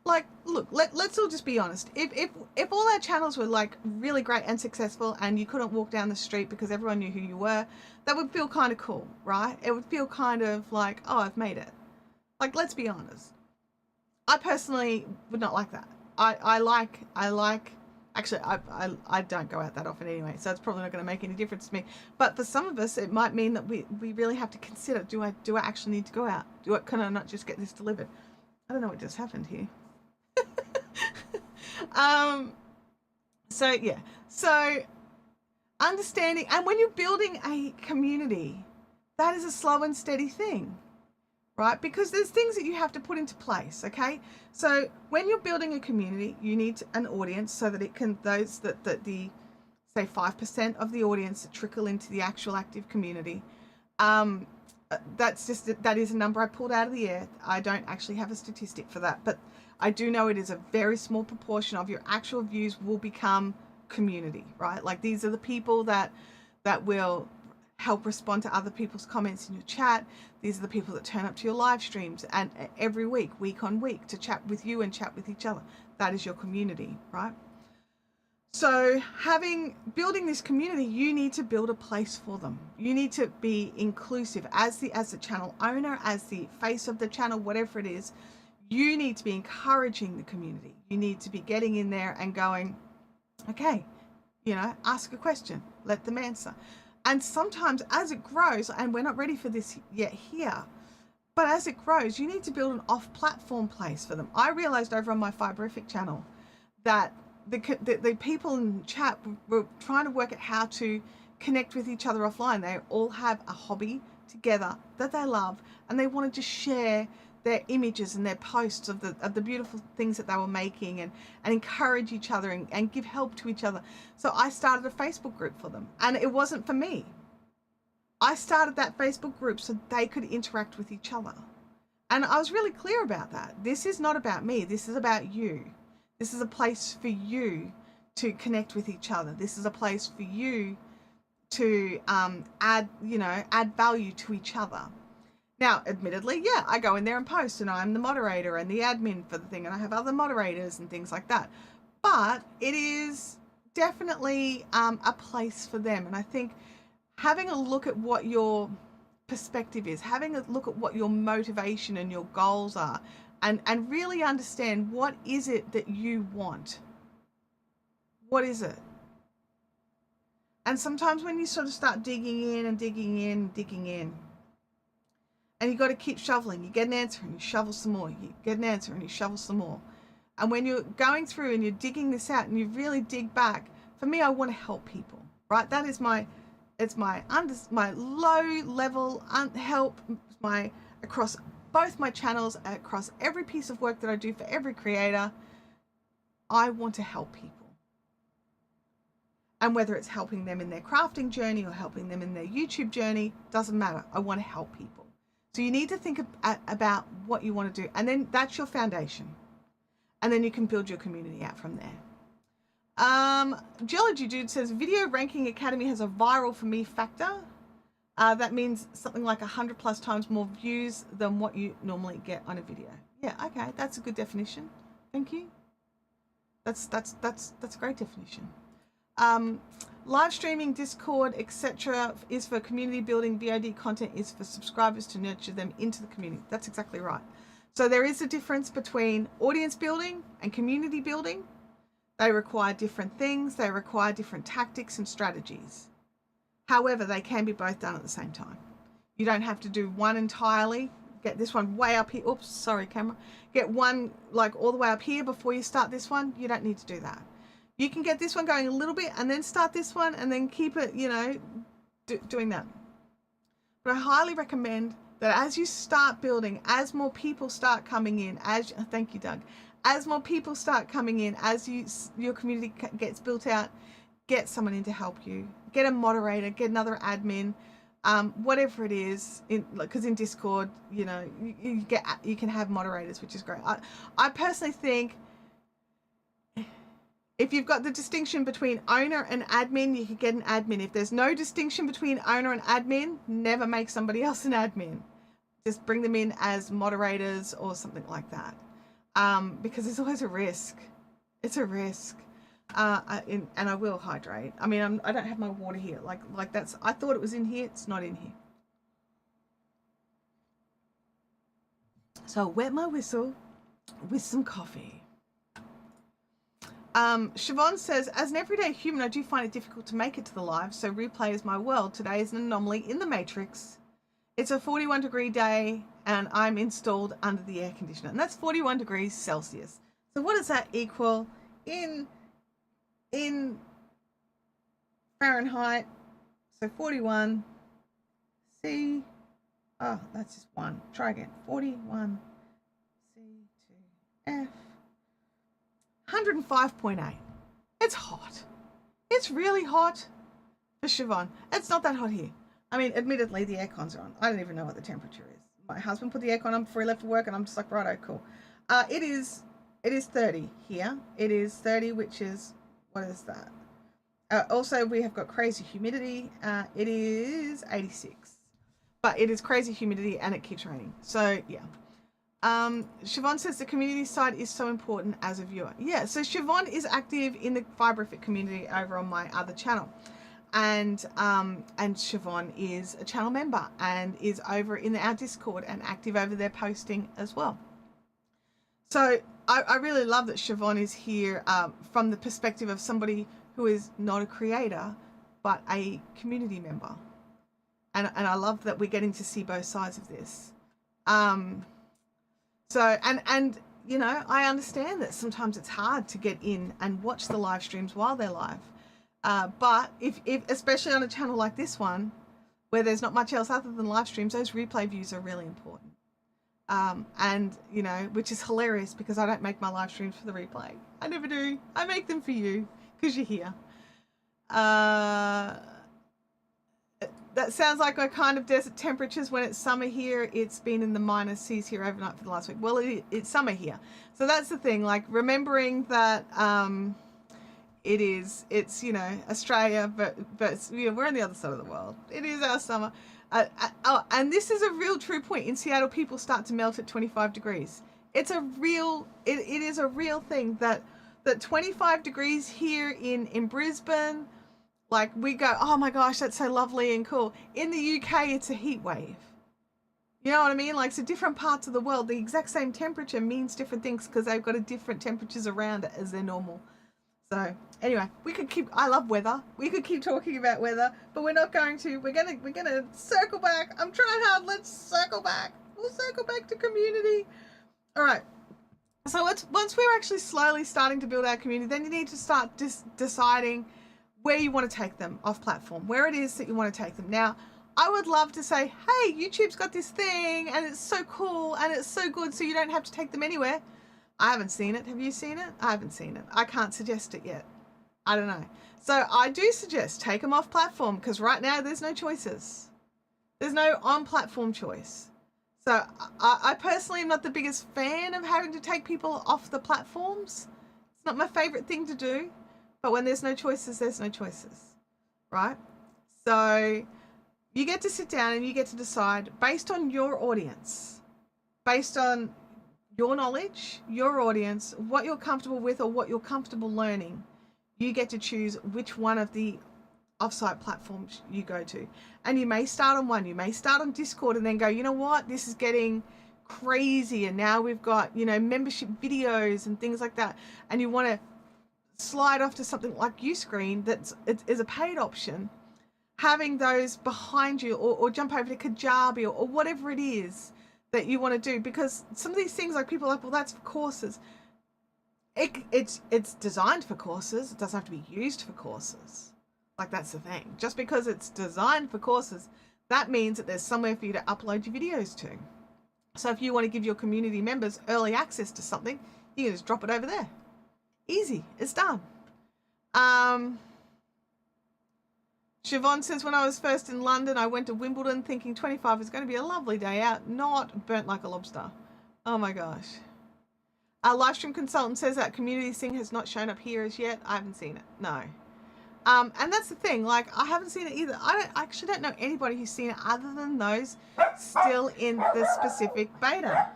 like, look, let's all just be honest. If all our channels were like really great and successful and you couldn't walk down the street because everyone knew who you were, that would feel kind of cool, right? It would feel kind of like, oh, I've made it. Like, let's be honest. I personally would not like that. Actually, I don't go out that often anyway, so it's probably not going to make any difference to me. But for some of us, it might mean that we really have to consider, do I actually need to go out? Can I not just get this delivered? I don't know what just happened here. So yeah, so understanding, and when you're building a community, that is a slow and steady thing, right? Because there's things that you have to put into place, okay? So when you're building a community, you need an audience so that it can, the say 5% of the audience that trickle into the actual active community. That is a number I pulled out of the air. I don't actually have a statistic for that, but I do know it is a very small proportion of your actual views will become community, right? Like, these are the people that will help respond to other people's comments in your chat. These are the people that turn up to your live streams and every week on week, to chat with you and chat with each other. That is your community, right? So building this community, you need to build a place for them. You need to be inclusive as the channel owner, as the face of the channel, whatever it is. You need to be encouraging the community. You need to be getting in there and going, okay, ask a question, let them answer. And sometimes as it grows, and we're not ready for this yet here, but as it grows, you need to build an off-platform place for them. I realized over on my Fiberific channel that the people in chat were trying to work out how to connect with each other offline. They all have a hobby together that they love, and they wanted to share their images and their posts of the beautiful things that they were making, and encourage each other and give help to each other. So I started a Facebook group for them, and it wasn't for me. I started that Facebook group so they could interact with each other. And I was really clear about that. This is not about me. This is about you. This is a place for you to connect with each other. This is a place for you to add value to each other. Now, admittedly, yeah, I go in there and post, and I'm the moderator and the admin for the thing, and I have other moderators and things like that. But it is definitely a place for them. And I think having a look at what your perspective is, having a look at what your motivation and your goals are, and really understand, what is it that you want? What is it? And sometimes when you sort of start digging in and digging in and digging in, and you got to keep shoveling, you get an answer and you shovel some more, you get an answer and you shovel some more. And when you're going through and you're digging this out and you really dig back, for me, I want to help people, right? That is my low level help, across both my channels, across every piece of work that I do for every creator. I want to help people. And whether it's helping them in their crafting journey or helping them in their YouTube journey, doesn't matter. I want to help people. So you need to think about what you want to do, and then that's your foundation. And then you can build your community out from there. Geology Dude says, Video Ranking Academy has a viral for me factor. That means something like 100+ times more views than what you normally get on a video. Yeah, okay, that's a good definition. Thank you. That's a great definition. Live streaming, Discord, etc. is for community building. VOD content is for subscribers to nurture them into the community. That's exactly right. So there is a difference between audience building and community building. They require different things. They require different tactics and strategies. However, they can be both done at the same time. You don't have to do one entirely get this one way up here. Oops, sorry, camera. Get one like all the way up here before you start this one. You don't need to do that. You can get this one going a little bit and then start this one and then keep it, you know, doing that. But I highly recommend that as you start building, as more people start coming in, thank you, Doug, as more people start coming in, as your community gets built out, get someone in to help you. Get a moderator, get another admin, whatever it is. Because in Discord, you know, you can have moderators, which is great. I personally think if you've got the distinction between owner and admin, you could get an admin. If there's no distinction between owner and admin, never make somebody else an admin. Just bring them in as moderators or something like that. Because there's always a risk. It's a risk. And I will hydrate. I mean, I don't have my water here. Like that's, I thought it was in here. It's not in here. So I'll wet my whistle with some coffee. Siobhan says, as an everyday human, I do find it difficult to make it to the live, so replay is my world. Today is an anomaly in the matrix. It's a 41-degree day, and I'm installed under the air conditioner, and that's 41 degrees Celsius. So what does that equal in Fahrenheit? So 41 C, oh, that's just one. Try again. 41 C to F. 105.8. It's hot. It's really hot for Siobhan. It's not that hot here. I mean, admittedly, the aircons are on. I don't even know what the temperature is. My husband put the aircon on before he left for work, and I'm just like, righto, cool. It is 30 here. It is 30, which is, what is that? Also, we have got crazy humidity. It is 86. But it is crazy humidity, and it keeps raining. So, yeah. Siobhan says the community side is so important as a viewer. Yeah, so Siobhan is active in the Fibrific community over on my other channel. And Siobhan is a channel member and is over in our Discord and active over there posting as well. So I really love that Siobhan is here from the perspective of somebody who is not a creator, but a community member. And I love that we're getting to see both sides of this. So, and you know, I understand that sometimes it's hard to get in and watch the live streams while they're live. But if especially on a channel like this one, where there's not much else other than live streams, those replay views are really important. And, you know, which is hilarious because I don't make my live streams for the replay. I never do. I make them for you because you're here. That sounds like a kind of desert temperatures when it's summer here. It's been in the minus C's here overnight for the last week. Well, it's summer here. So that's the thing, like remembering that it's, you know, Australia, but you know, we're on the other side of the world. It is our summer. And this is a real true point. In Seattle, people start to melt at 25 degrees. It's a real, it is a real thing that 25 degrees here in Brisbane, like we go, oh my gosh, that's so lovely and cool. In the UK, it's a heat wave. You know what I mean? Like, so different parts of the world, the exact same temperature means different things because they've got a different temperatures around it as their normal. So anyway, we could keep, I love weather. We could keep talking about weather, but we're not going to. We're gonna circle back. I'm trying hard. Let's circle back. We'll circle back to community. All right. So once we're actually slowly starting to build our community, then you need to start deciding where you want to take them off platform, where it is that you want to take them. Now, I would love to say, hey, YouTube's got this thing and it's so cool and it's so good, so you don't have to take them anywhere. I haven't seen it. Have you seen it? I haven't seen it. I can't suggest it yet. I don't know. So I do suggest take them off platform because right now there's no choices. There's no on-platform choice. So I personally am not the biggest fan of having to take people off the platforms. It's not my favorite thing to do. But when there's no choices, there's no choices, right? So you get to sit down and you get to decide based on your audience, based on your knowledge, your audience, what you're comfortable with or what you're comfortable learning. You get to choose which one of the offsite platforms you go to. And you may start on one, you may start on Discord and then go, you know what, this is getting crazy. And now we've got, you know, membership videos and things like that. And you want to slide off to something like Uscreen that is a paid option, having those behind you or jump over to Kajabi or whatever it is that you want to do, because some of these things, like people are like, well, that's for courses. It's designed for courses. It doesn't have to be used for courses. Like, that's the thing. Just because it's designed for courses, that means that there's somewhere for you to upload your videos to. So if you want to give your community members early access to something, you can just drop it over there. Easy. It's done. Siobhan says, when I was first in London, I went to Wimbledon thinking 25 was going to be a lovely day out, not burnt like a lobster. Oh my gosh. Our live stream consultant says that community thing has not shown up here as yet. I haven't seen it. No. And that's the thing. Like, I haven't seen it either. I actually don't know anybody who's seen it other than those still in the specific beta.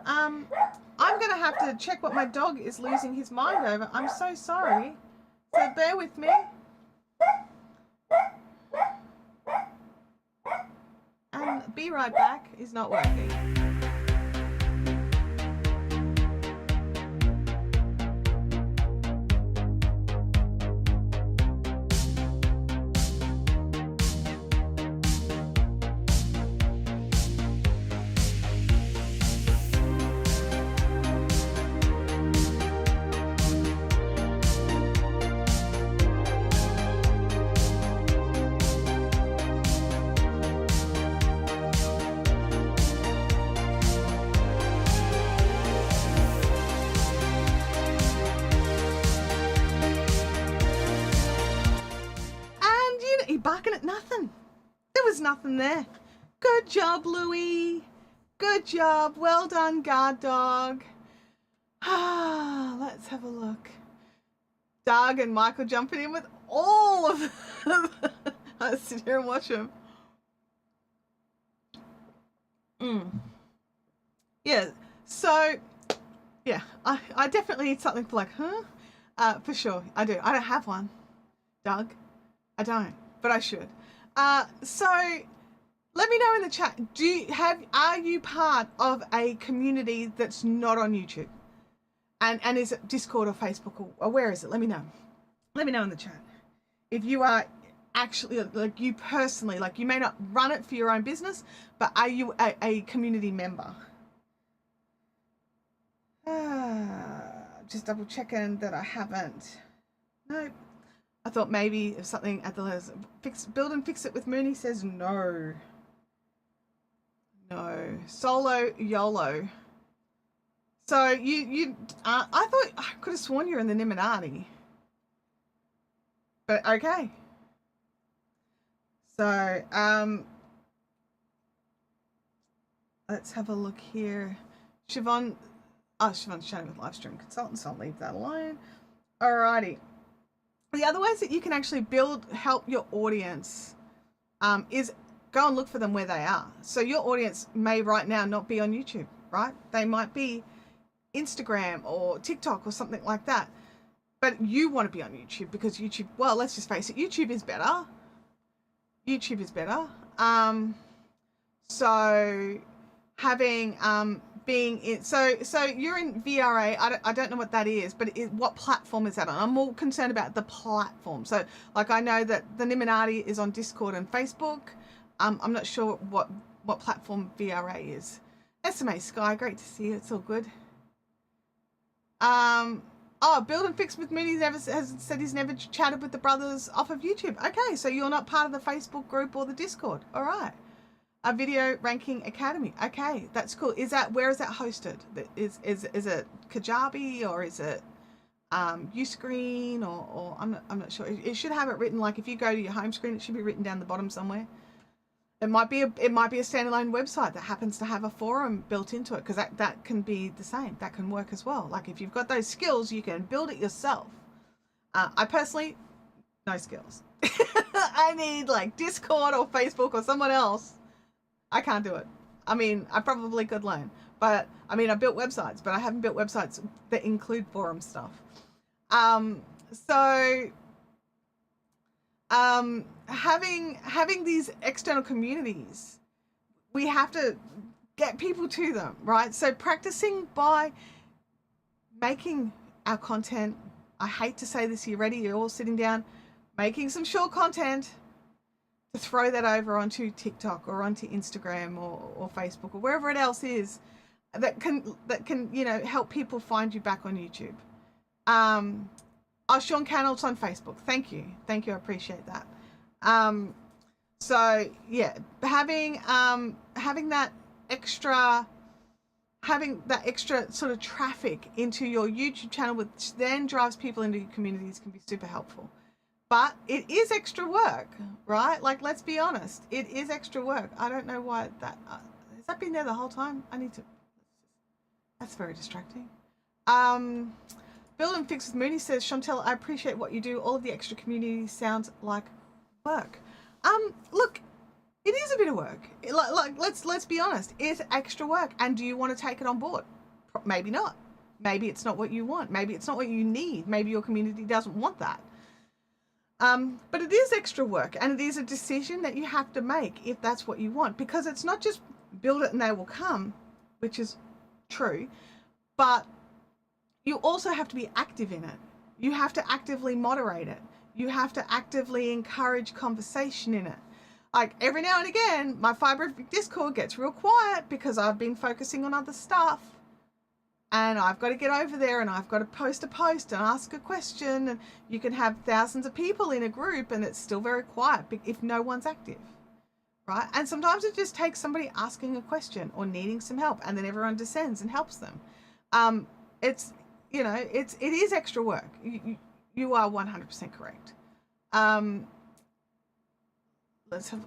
I'm going to have to check what my dog is losing his mind over. I'm so sorry. So bear with me. And be right back is not working. Barking at nothing. There was nothing there. Good job, Louie. Good job. Well done, guard dog. Let's have a look. Doug and Michael jumping in with all of them. I sit here and watch them. Yeah, so, yeah, I definitely need something for like, for sure, I do. I don't have one, Doug. I don't. But I should. So let me know in the chat. Are you part of a community that's not on YouTube? And is it Discord or Facebook or where is it? Let me know. Let me know in the chat. If you are actually, like, you personally, like, you may not run it for your own business, but are you a community member? Just double checking that I haven't. Nope. I thought maybe if something at the letters, build and fix it with Mooney says no. No. Solo YOLO. So I thought, I could have sworn you're in the Illuminati. But okay. So, let's have a look here. Siobhan's showing with live stream consultants. I'll leave that alone. Alrighty. The other ways that you can actually help your audience is go and look for them where they are. So your audience may right now not be on YouTube, right? They might be Instagram or TikTok or something like that. But you want to be on YouTube because YouTube, well, let's just face it, YouTube is better. YouTube is better. So having being in, so you're in VRA. I don't know what that is, but what platform is that on? I'm more concerned about the platform. So, like, I know that the Illuminati is on Discord and Facebook. I'm not sure what platform VRA is. SMA Sky, great to see you. It's all good. Build and Fix with Mooney has said he's never chatted with the brothers off of YouTube. Okay, so you're not part of the Facebook group or the Discord. All right. A Video Ranking Academy. Okay, that's cool. Where is that hosted? Is it Kajabi or is it Uscreen or I'm not sure. It should have it written, like, if you go to your home screen, it should be written down the bottom somewhere. It might be a standalone website that happens to have a forum built into it, because that can be the same. That can work as well. Like, if you've got those skills, you can build it yourself. I personally, no skills. I need like Discord or Facebook or someone else. I can't do it. I mean, I probably could learn, but I mean, I built websites, but I haven't built websites that include forum stuff. Having these external communities, we have to get people to them, right? So practicing by making our content. I hate to say this, you ready? You're all sitting down, making some short content, to throw that over onto TikTok or onto Instagram or Facebook or wherever it else is that can help people find you back on YouTube. Sean Cannell's on Facebook. Thank you, I appreciate that. So yeah, having that extra sort of traffic into your YouTube channel, which then drives people into your communities, can be super helpful. But it is extra work, right? Like, let's be honest, it is extra work. I don't know why that has that been there the whole time. That's very distracting. Build and Fix with Mooney says, Chantelle, I appreciate what you do. All of the extra community sounds like work. Look, it is a bit of work. Like let's be honest, it's extra work. And do you want to take it on board? Maybe not. Maybe it's not what you want. Maybe it's not what you need. Maybe your community doesn't want that. But it is extra work, and it is a decision that you have to make if that's what you want, because it's not just build it and they will come, which is true, but you also have to be active in it. You have to actively moderate it. You have to actively encourage conversation in it. Like, every now and again, my Fiber Discord gets real quiet because I've been focusing on other stuff. And I've got to get over there and I've got to post a post and ask a question. And you can have thousands of people in a group and it's still very quiet if no one's active, right? And sometimes it just takes somebody asking a question or needing some help, and then everyone descends and helps them. It is extra work. You are 100% correct. Let's have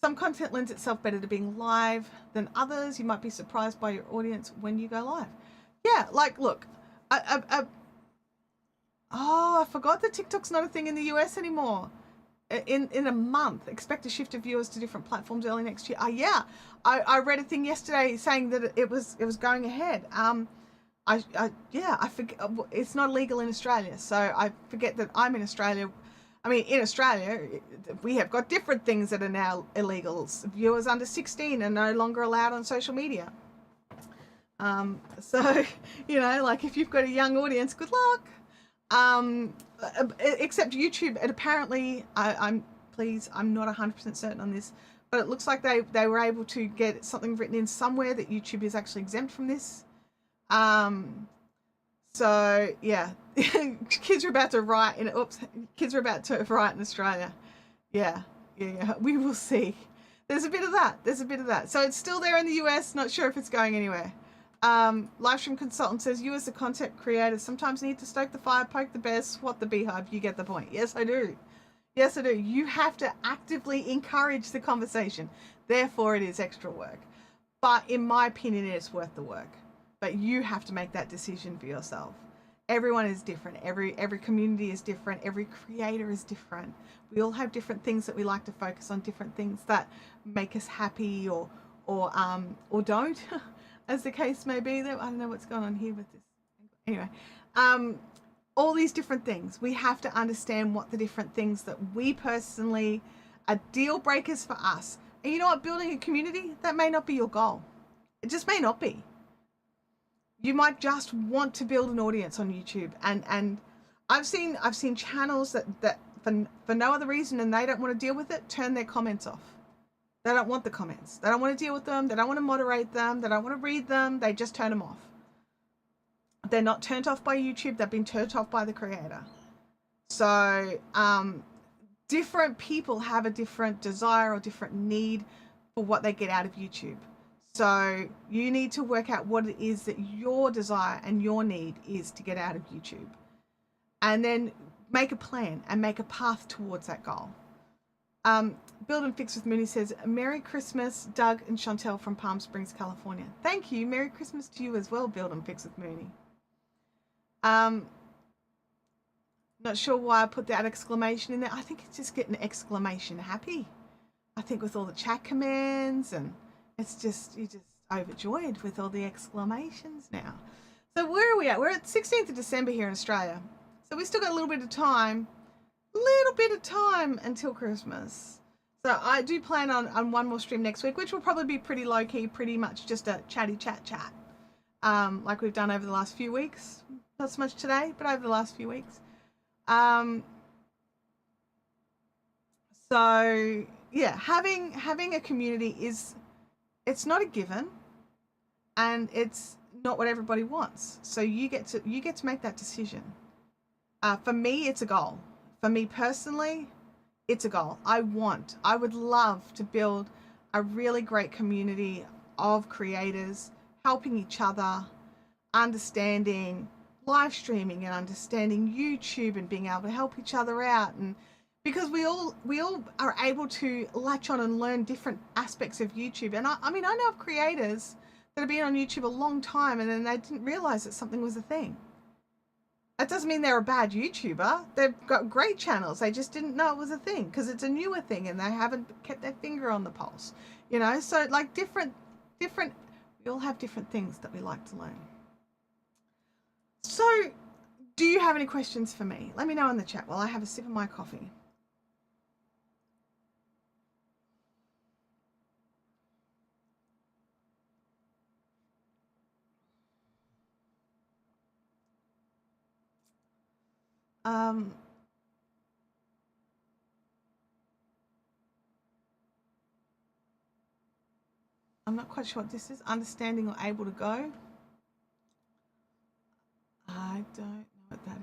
some content lends itself better to being live than others. You might be surprised by your audience when you go live. Yeah, like, look, I forgot that TikTok's not a thing in the US anymore. In a month, expect a shift of viewers to different platforms early next year. Yeah, I read a thing yesterday saying that it was going ahead. I forget, it's not legal in Australia, so I forget that I'm in Australia. I mean, in Australia, we have got different things that are now illegal. Viewers under 16 are no longer allowed on social media. So, like, if you've got a young audience, good luck. Except YouTube, and apparently, I'm not 100% certain on this, but it looks like they were able to get something written in somewhere that YouTube is actually exempt from this. So yeah, kids are about to riot in Australia. Yeah, we will see. There's a bit of that. So it's still there in the US, not sure if it's going anywhere. Livestream consultant says, you as a content creator sometimes need to stoke the fire, poke the bear, swat the beehive. You get the point. Yes, I do. You have to actively encourage the conversation. Therefore, it is extra work. But in my opinion, it's worth the work. But you have to make that decision for yourself. Everyone is different. Every community is different. Every creator is different. We all have different things that we like to focus on, different things that make us happy or don't, as the case may be. I don't know what's going on here with this. Anyway, all these different things. We have to understand what the different things that we personally are deal breakers for us. And you know what? Building a community, that may not be your goal. It just may not be. You might just want to build an audience on YouTube, and I've seen channels that for no other reason, and they don't want to deal with it, turn their comments off. They don't want the comments. They don't want to deal with them. They don't want to moderate them. They don't want to read them. They just turn them off. They're not turned off by YouTube. They've been turned off by the creator. So different people have a different desire or different need for what they get out of YouTube. So you need to work out what it is that your desire and your need is to get out of YouTube. And then make a plan and make a path towards that goal. Build and Fix with Mooney says, Merry Christmas, Doug and Chantelle from Palm Springs, California. Thank you. Merry Christmas to you as well, Build and Fix with Mooney. Not sure why I put that exclamation in there. I think it's just getting exclamation happy. I think with all the chat commands, and it's just, you're just overjoyed with all the exclamations now. So where are we at? We're at 16th of December here in Australia. So we still got a little bit of time until Christmas. So I do plan on one more stream next week, which will probably be pretty low key, pretty much just a chatty chat. Like we've done over the last few weeks. Not so much today, but over the last few weeks. So yeah, having a community it's not a given, and it's not what everybody wants. So you get to make that decision. For me, it's a goal. For me personally, it's a goal. I would love to build a really great community of creators helping each other, understanding live streaming and understanding YouTube and being able to help each other out, and because we all are able to latch on and learn different aspects of YouTube. And I mean, I know of creators that have been on YouTube a long time and then they didn't realize that something was a thing. That doesn't mean they're a bad YouTuber. They've got great channels. They just didn't know it was a thing because it's a newer thing and they haven't kept their finger on the pulse, you know? So like different, we all have different things that we like to learn. So do you have any questions for me? Let me know in the chat while I have a sip of my coffee. I'm not quite sure what this is. Understanding or able to go. I don't know what that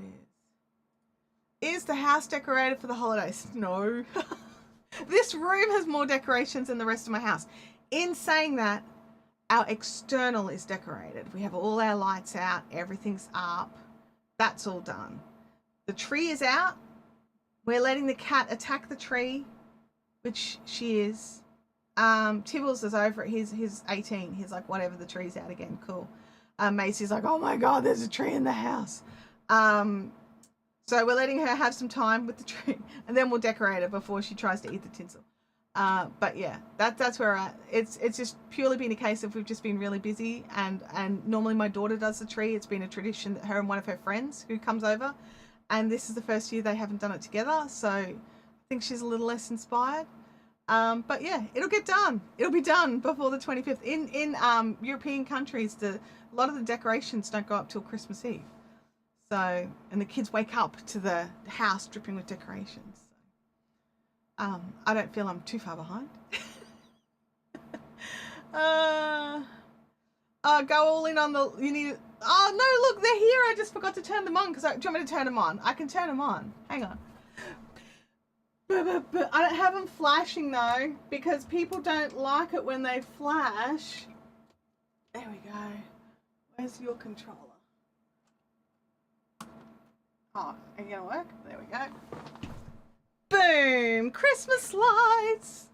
is. Is the house decorated for the holidays? No. This room has more decorations than the rest of my house. In saying that, our external is decorated. We have all our lights out. Everything's up. That's all done. The tree is out. We're letting the cat attack the tree, which she is. Tibbles is over it. He's 18. He's like, whatever, the tree's out again. Cool. Macy's like, oh my God, there's a tree in the house. So we're letting her have some time with the tree, and then we'll decorate it before she tries to eat the tinsel. But yeah, that's where we're at. It's just purely been a case of we've just been really busy, and normally my daughter does the tree. It's been a tradition that her and one of her friends who comes over, and this is the first year they haven't done it together, so I think she's a little less inspired. But yeah, it'll get done. It'll be done before the 25th. In European countries, a lot of the decorations don't go up till Christmas Eve. So, and the kids wake up to the house dripping with decorations. So, I don't feel I'm too far behind. Go all in on the, you need, oh no, look, they're here. I just forgot to turn them on because do you want me to turn them on? I can turn them on. Hang on. But I don't have them flashing though, because people don't like it when they flash. There we go. Where's your controller? Oh, are you gonna work? There we go. Boom! Christmas lights!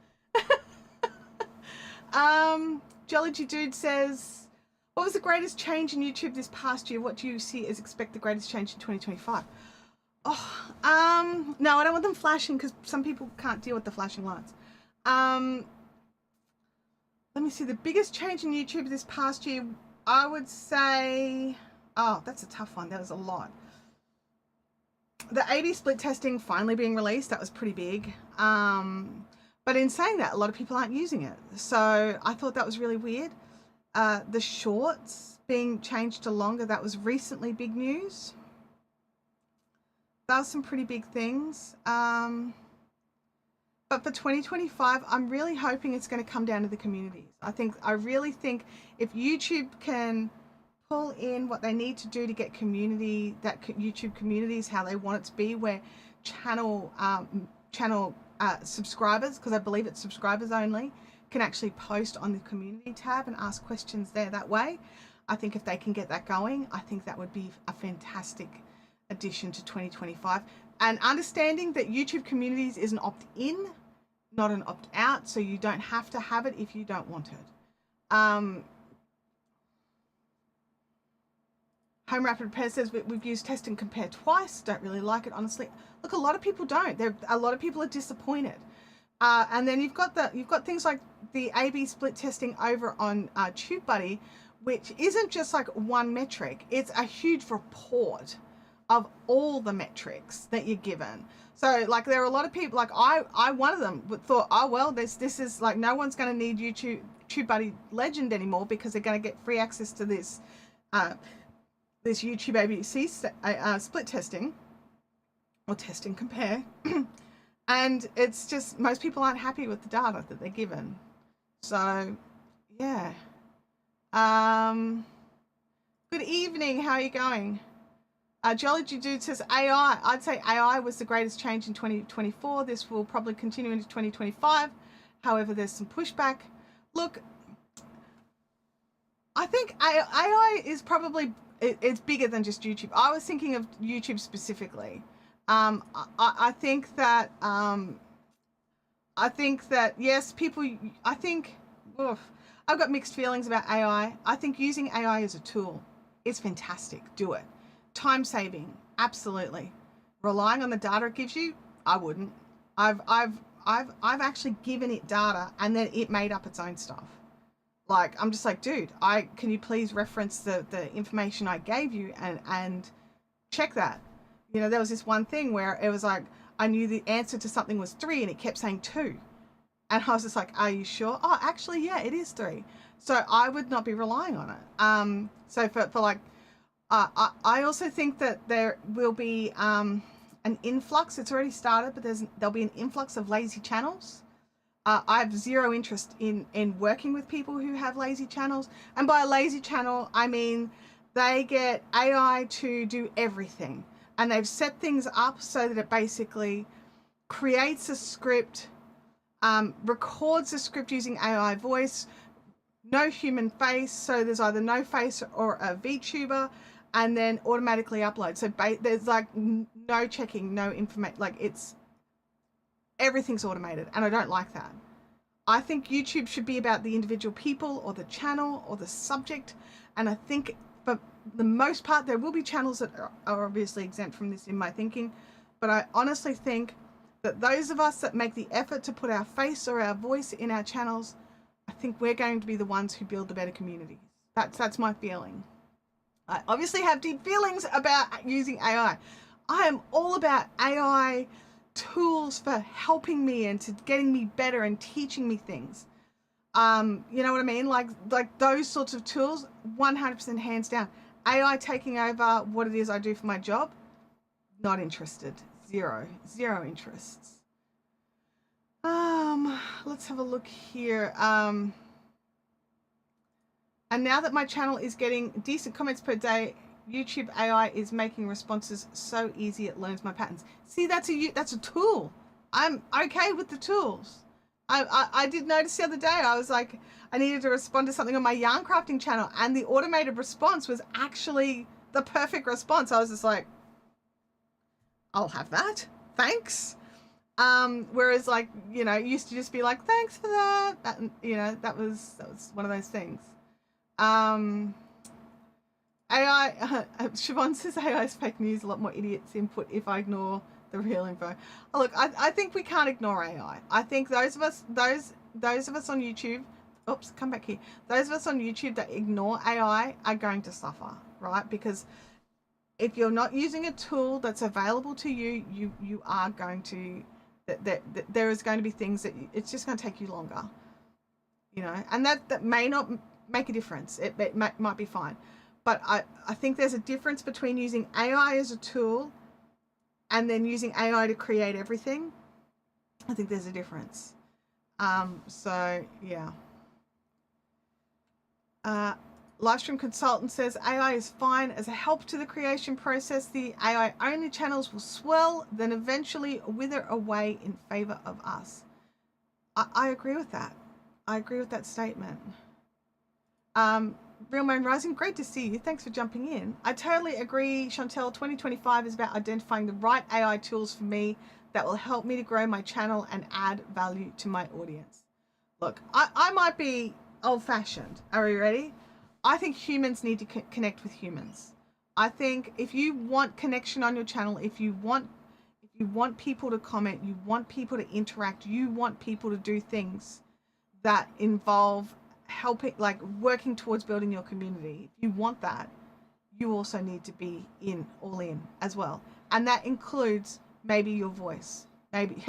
Jolly G Dude says, what was the greatest change in YouTube this past year? What do you see as expect the greatest change in 2025? Oh, no, I don't want them flashing because some people can't deal with the flashing lights. Let me see, the biggest change in YouTube this past year, I would say, oh, that's a tough one. That was a lot. The A/B split testing finally being released, that was pretty big. But in saying that, a lot of people aren't using it. So I thought that was really weird. The shorts being changed to longer, that was recently big news. That was some pretty big things. But for 2025, I'm really hoping it's going to come down to the communities. I really think if YouTube can pull in what they need to do to get community, that YouTube communities, how they want it to be, where channel subscribers, because I believe it's subscribers only, can actually post on the community tab and ask questions there that way. I think if they can get that going, I think that would be a fantastic addition to 2025. And understanding that YouTube communities is an opt-in, not an opt-out, so you don't have to have it if you don't want it. Home Rapid Repair says we've used test and compare twice. Don't really like it, honestly. Look, a lot of people don't. A lot of people are disappointed. And then you've got things like the A/B split testing over on TubeBuddy, which isn't just like one metric. It's a huge report of all the metrics that you're given. So like there are a lot of people, like I one of them thought, oh well, this is like no one's going to need TubeBuddy Legend anymore because they're going to get free access to this this YouTube ABC split testing or test and compare. And it's just most people aren't happy with the data that they're given. So, yeah. Um, Good evening. How are you going? Geology Dude says AI. I'd say AI was the greatest change in 2024. This will probably continue into 2025. However, there's some pushback. Look, I think AI is probably it's bigger than just YouTube. I was thinking of YouTube specifically. I think that yes, people. I think oof, I've got mixed feelings about AI. I think using AI as a tool is fantastic. Do it. Time saving, absolutely. Relying on the data it gives you, I wouldn't. I've actually given it data and then it made up its own stuff. Like I'm just like, dude, can you please reference the information I gave you and check that. You know, there was this one thing where it was like I knew the answer to something was 3 and it kept saying 2. And I was just like, are you sure? Oh, actually, yeah, it is 3. So I would not be relying on it. So for like, I also think that there will be an influx. It's already started, but there'll be an influx of lazy channels. I have zero interest in working with people who have lazy channels. And by a lazy channel, I mean they get AI to do everything. And they've set things up so that it basically creates a script, records the script using AI voice, no human face. So there's either no face or a VTuber, and then automatically upload. So there's like no checking, no information. Like everything's automated, and I don't like that. I think YouTube should be about the individual people or the channel or the subject, and I think for the most part there will be channels that are obviously exempt from this in my thinking, but I honestly think that those of us that make the effort to put our face or our voice in our channels, I think we're going to be the ones who build the better communities. That's my feeling. I obviously have deep feelings about using AI. I am all about AI tools for helping me and to getting me better and teaching me things. You know what I mean? Like those sorts of tools, 100% hands down. AI taking over what it is I do for my job, not interested. Zero interests. Let's have a look here. And now that my channel is getting decent comments per day, YouTube AI is making responses so easy it learns my patterns. See, that's a tool. I'm okay with the tools. I did notice the other day, I was like, I needed to respond to something on my yarn crafting channel, and the automated response was actually the perfect response. I was just like, I'll have that. Thanks. Whereas like, you know, it used to just be like, thanks for that. You know, that was one of those things. AI, Siobhan says AI is fake news, a lot more idiots input if I ignore the real info. Oh, look, I think we can't ignore AI. I think those of us on YouTube, oops, come back here. Those of us on YouTube that ignore AI are going to suffer, right? Because if you're not using a tool that's available to you, you are going to, there is going to be things that it's just going to take you longer, you know, and that may not make a difference. It might be fine. But I think there's a difference between using AI as a tool and then using AI to create everything. I think there's a difference. So, yeah. Livestream Consultant says AI is fine as a help to the creation process. The AI only channels will swell, then eventually wither away in favor of us. I agree with that. I agree with that statement. Real Moon Rising, great to see you. Thanks for jumping in. I totally agree, Chantelle. 2025 is about identifying the right AI tools for me that will help me to grow my channel and add value to my audience. Look, I might be old-fashioned. Are you ready? I think humans need to connect with humans. I think if you want connection on your channel, if you want people to comment, you want people to interact, you want people to do things that involve helping, like working towards building your community. If you want that, you also need to be all in as well. And that includes maybe your voice, maybe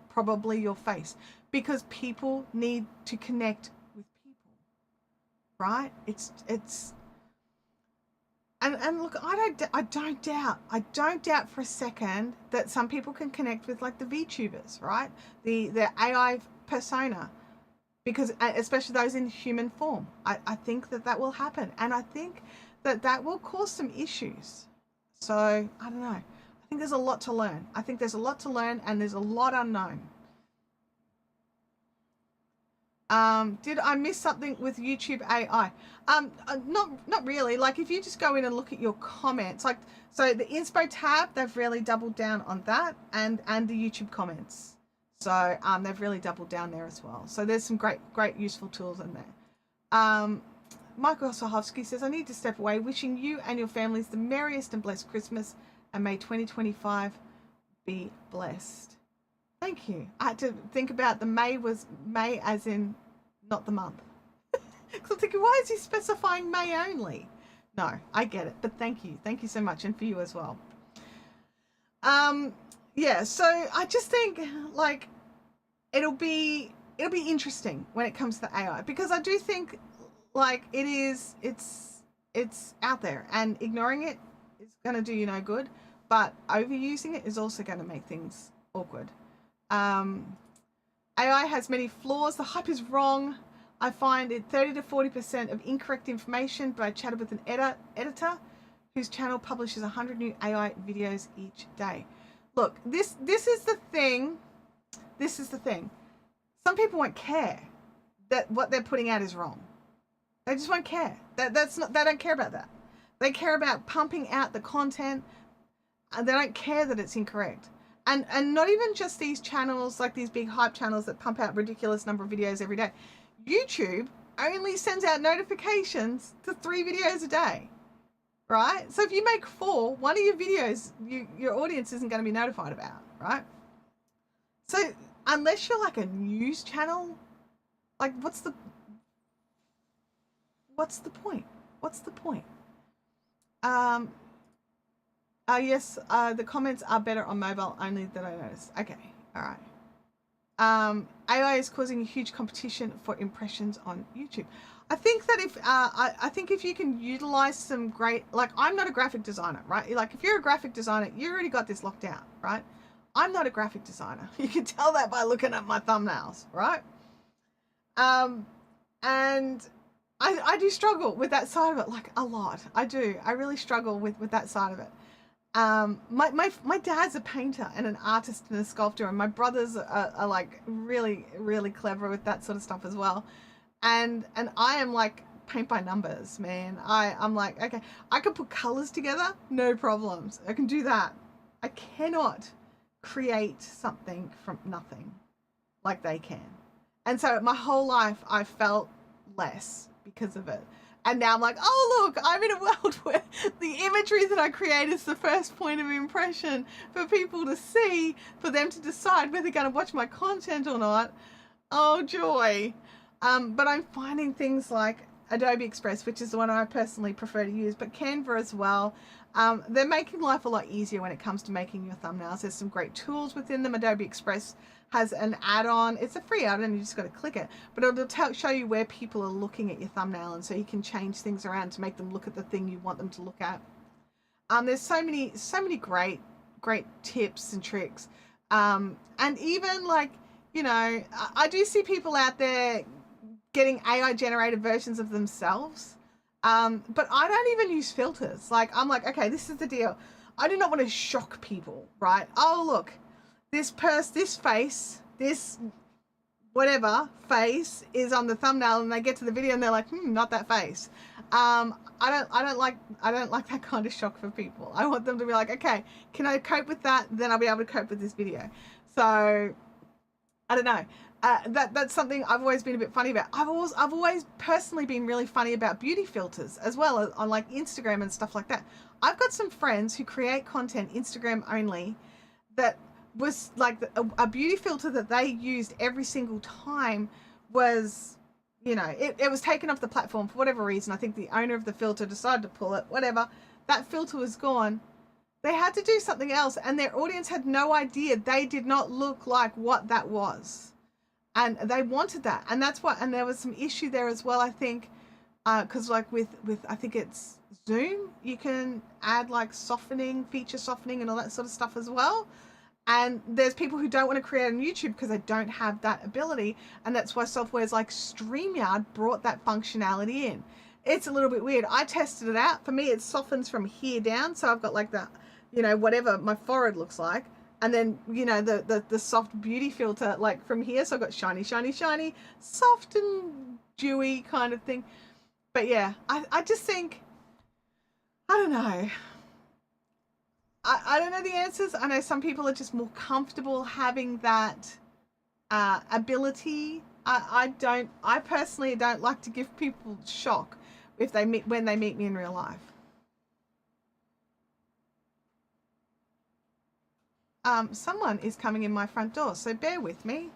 probably your face, because people need to connect with people, right? It's And look, I don't doubt for a second that some people can connect with like the VTubers, right? The AI persona, because especially those in human form. I think that will happen, and I think that will cause some issues. So I don't know. I think there's a lot to learn. I think there's a lot to learn, and there's a lot unknown. Did I miss something with YouTube AI? Not really. Like if you just go in and look at your comments, like so the inspo tab, they've really doubled down on that, and the YouTube comments. So they've really doubled down there as well. So there's some great useful tools in there. Michael Sahovsky says, I need to step away. Wishing you and your families the merriest and blessed Christmas, and may 2025 be blessed. Thank you. I had to think about the May as in not the month. Because I'm thinking, why is he specifying May only? No, I get it. But thank you. Thank you so much. And for you as well. Yeah, so I just think like it'll be interesting when it comes to AI, because I do think like it's out there, and ignoring it is going to do you no good, but overusing it is also going to make things awkward. AI has many flaws. The hype is wrong. I find it 30 to 40% of incorrect information, but I chatted with an editor whose channel publishes 100 new AI videos each day. Look, this is the thing. This is the thing. Some people won't care that what they're putting out is wrong. They just won't care. That's not. They don't care about that. They care about pumping out the content, and they don't care that it's incorrect. And not even just these channels, like these big hype channels that pump out ridiculous number of videos every day. YouTube only sends out notifications to 3 videos a day, right? So if you make 4, one of your videos, your audience isn't going to be notified about, right? So unless you're like a news channel, like what's the point? What's the point? Yes, the comments are better on mobile only that I noticed. Okay, all right. AI is causing a huge competition for impressions on YouTube. I think that I think if you can utilize some great, like I'm not a graphic designer, right? Like if you're a graphic designer, you already got this locked down, right? I'm not a graphic designer. You can tell that by looking at my thumbnails, right? And I do struggle with that side of it, like a lot. I do. I really struggle with that side of it. My dad's a painter and an artist and a sculptor, and my brothers are like really clever with that sort of stuff as well. And I am like paint by numbers, man. I'm like, okay, I can put colors together, no problems. I can do that. I cannot create something from nothing like they can. And so my whole life I felt less because of it. And now I'm like, oh, look, I'm in a world where the imagery that I create is the first point of impression for people to see, for them to decide whether they're going to watch my content or not. Oh, joy. But I'm finding things like Adobe Express, which is the one I personally prefer to use, but Canva as well. They're making life a lot easier when it comes to making your thumbnails. There's some great tools within them. Adobe Express has an add-on. It's a free add-on, you just got to click it, but it'll show you where people are looking at your thumbnail, and so you can change things around to make them look at the thing you want them to look at. There's so many great tips and tricks, and even like, you know, I do see people out there getting AI generated versions of themselves, but I don't even use filters. Like I'm like, okay, this is the deal. I do not want to shock people, right? Oh, look, this face, this whatever face is on the thumbnail, and they get to the video and they're like, not that face. I don't like that kind of shock for people. I want them to be like, okay, can I cope with that? Then I'll be able to cope with this video. So I don't know. That's something I've always been a bit funny about. I've always personally been really funny about beauty filters as well, as on like Instagram and stuff like that. I've got some friends who create content Instagram only that was like a beauty filter that they used every single time was, you know, it was taken off the platform for whatever reason. I think the owner of the filter decided to pull it, whatever. That filter was gone. They had to do something else, and their audience had no idea. They did not look like what that was. And they wanted that. And that's what, and there was some issue there as well, I think, because like with I think it's Zoom, you can add like softening, feature softening and all that sort of stuff as well. And there's people who don't want to create on YouTube because they don't have that ability, and that's why softwares like StreamYard brought that functionality in. It's a little bit weird. I tested it out. For me, it softens from here down, so I've got like the, you know, whatever my forehead looks like, and then, you know, the soft beauty filter like from here, so I've got shiny, shiny, shiny, soft and dewy kind of thing. But yeah, I just think, I don't know. I don't know the answers. I know some people are just more comfortable having that ability. I personally don't like to give people shock when they meet me in real life. Someone is coming in my front door, so bear with me.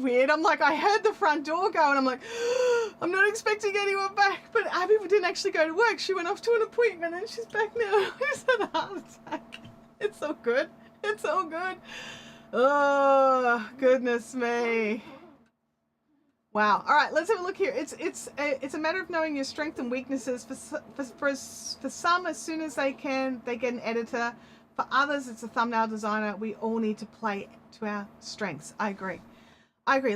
Weird. I'm like, I heard the front door go and I'm like, I'm not expecting anyone back. But Abby didn't actually go to work. She went off to an appointment and she's back now. She's had a heart attack. It's all good. It's all good. Oh, goodness me. Wow. All right, let's have a look here. It's a matter of knowing your strengths and weaknesses. For some, as soon as they can, they get an editor. For others, it's a thumbnail designer. We all need to play to our strengths. I agree.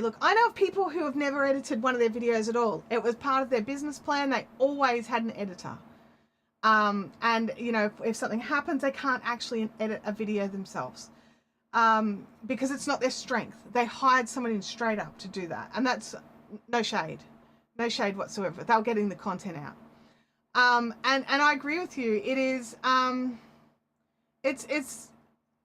Look, I know of people who have never edited one of their videos at all. It was part of their business plan. They always had an editor. And, you know, if something happens, they can't actually edit a video themselves because it's not their strength. They hired someone in straight up to do that. And that's no shade whatsoever. They're getting the content out. And I agree with you. It is,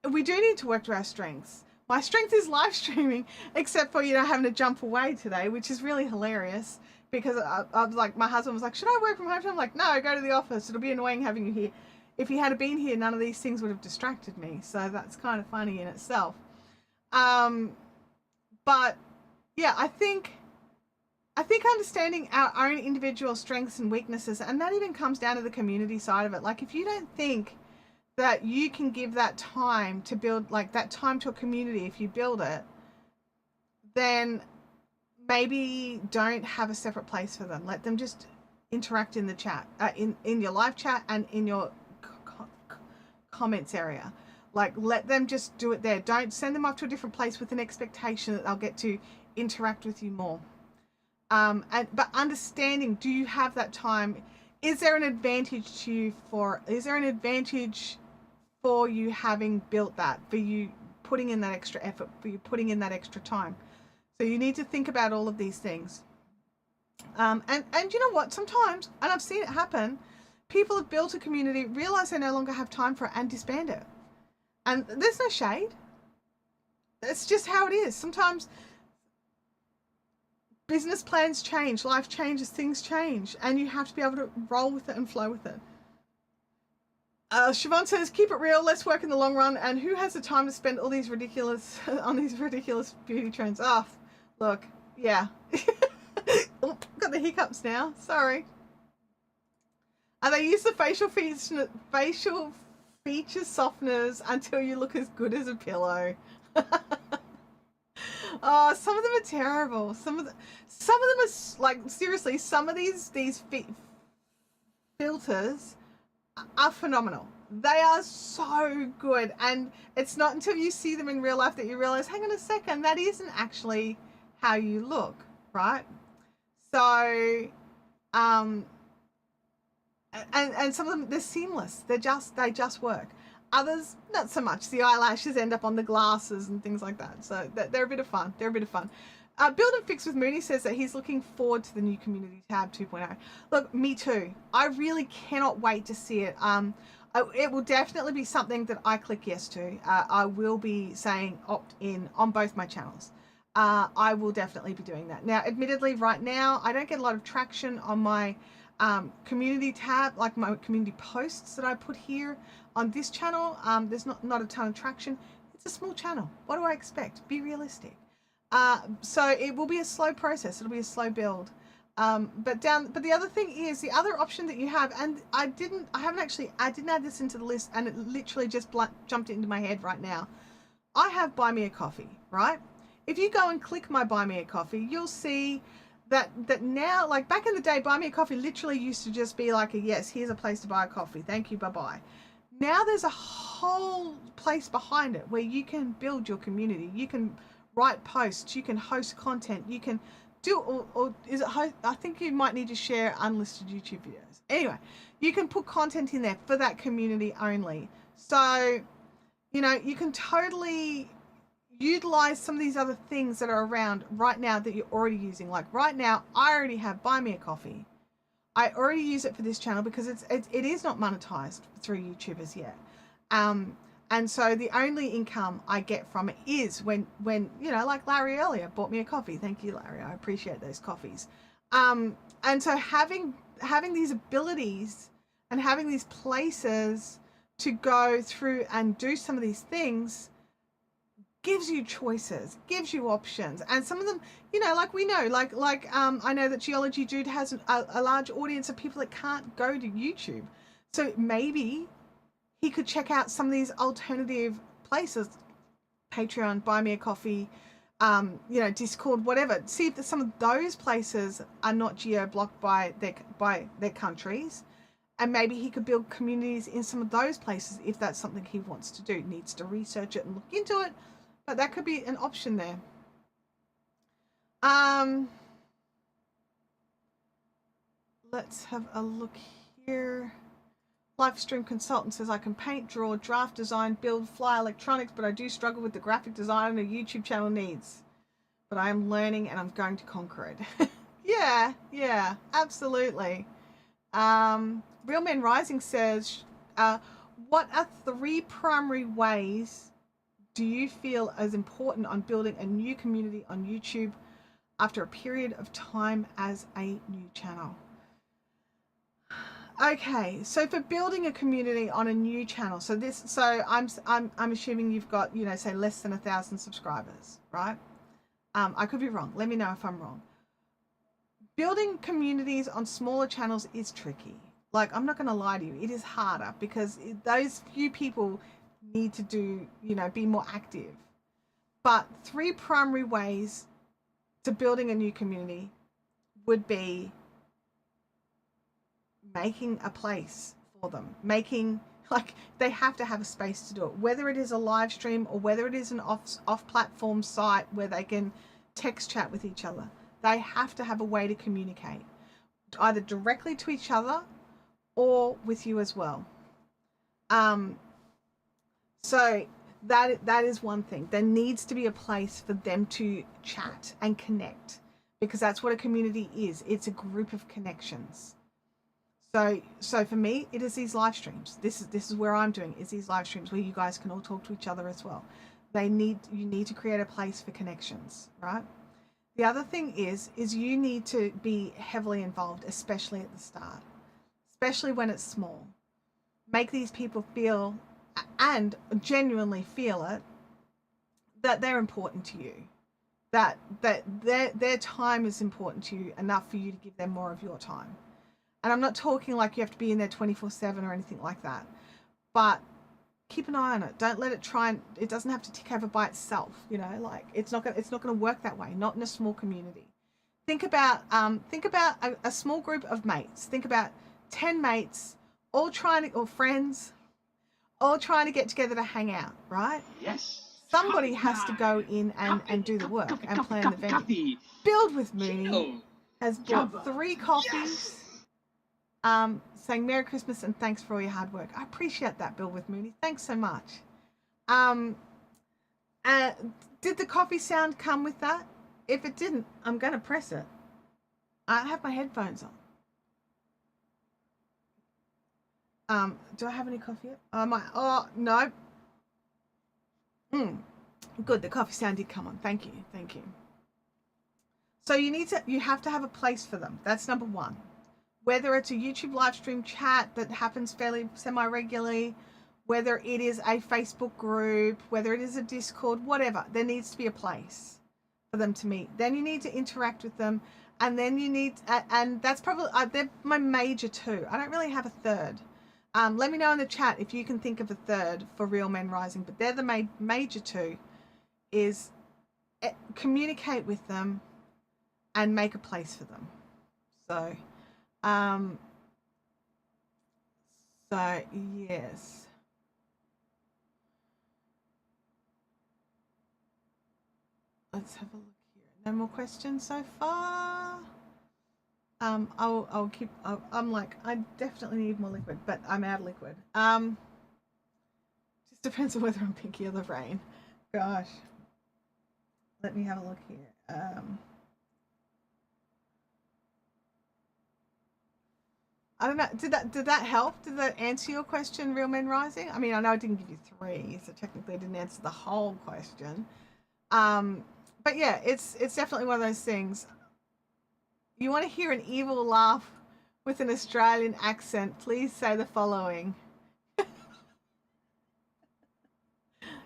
we do need to work to our strengths. My strength is live streaming, except for, you know, having to jump away today, which is really hilarious because I was like, my husband was like, should I work from home? I'm like, no, go to the office. It'll be annoying having you here. If you had been here, none of these things would have distracted me. So that's kind of funny in itself. But yeah, I think understanding our own individual strengths and weaknesses, and that even comes down to the community side of it. Like if you don't think that you can give that time to build, like that time to a community, if you build it, then maybe don't have a separate place for them. Let them just interact in the chat, in your live chat and in your comments area. Like let them just do it there. Don't send them off to a different place with an expectation that they'll get to interact with you more. But understanding, do you have that time? Is there an advantage to you for you having built that, for you putting in that extra effort, for you putting in that extra time? So you need to think about all of these things. And you know what, sometimes, and I've seen it happen, people have built a community, realize they no longer have time for it, and disband it. And there's no shade. It's just how it is. Sometimes business plans change, life changes, things change, and you have to be able to roll with it and flow with it. Siobhan says, keep it real, let's work in the long run, and who has the time to spend all these ridiculous, on these ridiculous beauty trends? Oh, look, yeah. Oh, got the hiccups now, sorry. They use the facial feature softeners until you look as good as a pillow. Oh, some of them are terrible. Some of them are, like, seriously, some of these filters are phenomenal. They are so good, and it's not until you see them in real life that you realize, hang on a second, that isn't actually how you look, right? So and some of them, they're seamless. They just work. Others, not so much. The eyelashes end up on the glasses and things like that. So they're a bit of fun. Build and Fix with Mooney says that he's looking forward to the new community tab 2.0. Look, me too. I really cannot wait to see it. It will definitely be something that I click yes to. I will be saying opt in on both my channels. I will definitely be doing that. Now, admittedly, right now, I don't get a lot of traction on my community tab, like my community posts that I put here on this channel. There's not a ton of traction. It's a small channel. What do I expect? Be realistic. So it will be a slow process. It'll be a slow build. But the other thing is the other option that you have, and I didn't add this into the list, and it literally just jumped into my head right now. I have Buy Me a Coffee, right? If you go and click my Buy Me a Coffee, you'll see that now, like back in the day, Buy Me a Coffee literally used to just be like a yes, here's a place to buy a coffee. Thank you, bye-bye. Now there's a whole place behind it where you can build your community. You can write posts, you can host content, you can do, or is it host? I think you might need to share unlisted YouTube videos. Anyway, you can put content in there for that community only. So, you know, you can totally utilize some of these other things that are around right now that you're already using. Like right now, I already have Buy Me a Coffee. I already use it for this channel because it is not monetized through YouTube as yet. And so the only income I get from it is when you know, like Larry earlier bought me a coffee. Thank you, Larry. I appreciate those coffees. And so having these abilities and having these places to go through and do some of these things gives you choices, gives you options. And some of them, you know, like we know, like I know that Geology Dude has a large audience of people that can't go to YouTube. So maybe he could check out some of these alternative places, Patreon, Buy Me a Coffee, you know, Discord, whatever. See if some of those places are not geo-blocked by their countries. And maybe he could build communities in some of those places if that's something he wants to do. Needs to research it and look into it. But that could be an option there. Let's have a look here. Livestream Consultant says, I can paint, draw, draft, design, build, fly electronics, but I do struggle with the graphic design a YouTube channel needs. But I am learning and I'm going to conquer it. Yeah, absolutely. Real Men Rising says, what are 3 primary ways do you feel as important on building a new community on YouTube after a period of time as a new channel? Okay, so for building a community on a new channel, so I'm assuming you've got, you know, say less than 1,000 subscribers, right? I could be wrong. Let me know if I'm wrong. Building communities on smaller channels is tricky. Like, I'm not going to lie to you, it is harder because those few people need to do, you know, be more active. But 3 primary ways to building a new community would be making a place for them, like they have to have a space to do it, whether it is a live stream or whether it is an off platform site where they can text chat with each other. They have to have a way to communicate either directly to each other or with you as well. So that is one thing. There needs to be a place for them to chat and connect, because that's what a community is. It's a group of connections. So for me, it is these live streams. This is where I'm doing, is these live streams where you guys can all talk to each other as well. You need to create a place for connections, right? The other thing is you need to be heavily involved, especially at the start, especially when it's small. Make these people feel, and genuinely feel it, that they're important to you, that their time is important to you enough for you to give them more of your time. And I'm not talking like you have to be in there 24/7 or anything like that, but keep an eye on it. Don't let it it doesn't have to tick over by itself, you know, like it's not going to work that way, not in a small community. Think about a small group of mates. Think about 10 mates or friends, all trying to get together to hang out, right? Yes. Somebody has to go in and do the work and plan the venue. Build with Mooney has bought 3 coffees, saying Merry Christmas and thanks for all your hard work. I appreciate that, Build with Mooney. Thanks so much. Did the coffee sound come with that? if it didn't, I'm going to press it. I have my headphones on. Do I have any coffee yet? Oh, no. Good, the coffee sound did come on. Thank you. So you have to have a place for them. That's number one. Whether it's a YouTube live stream chat that happens fairly semi-regularly, whether it is a Facebook group, whether it is a Discord, whatever, there needs to be a place for them to meet. Then you need to interact with them, and then you need, and that's probably, they're my major two. I don't really have a third. Let me know in the chat if you can think of a third for Real Men Rising, but they're the major two, is communicate with them and make a place for them. So yes. Let's have a look here. No more questions so far. I'll keep. I'm like, I definitely need more liquid, but I'm out of liquid. Just depends on whether I'm Pinky or the rain. Gosh. Let me have a look here. I don't know. Did that help? Did that answer your question, Real Men Rising? I mean, I know I didn't give you 3, so technically I didn't answer the whole question. But yeah, it's definitely one of those things. You want to hear an evil laugh with an Australian accent? Please say the following.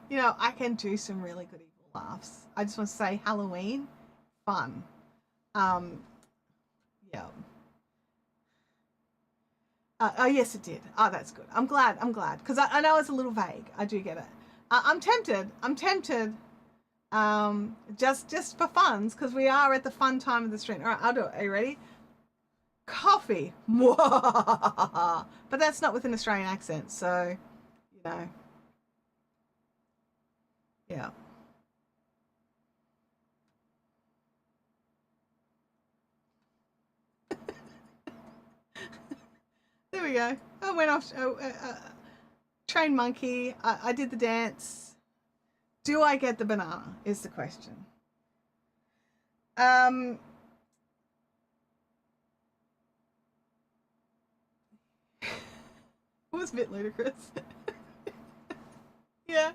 You know, I can do some really good evil laughs. I just want to say Halloween, fun. Yeah. Oh, yes, it did. Oh, that's good. I'm glad. Because I know it's a little vague. I do get it. I'm tempted. Just for funs, because we are at the fun time of the stream. All right, I'll do it. Are you ready? Coffee. But that's not with an Australian accent, so, you know. Yeah. There we go. I went off. Train monkey. I did the dance. Do I get the banana? Is the question. It was a bit ludicrous. Yeah.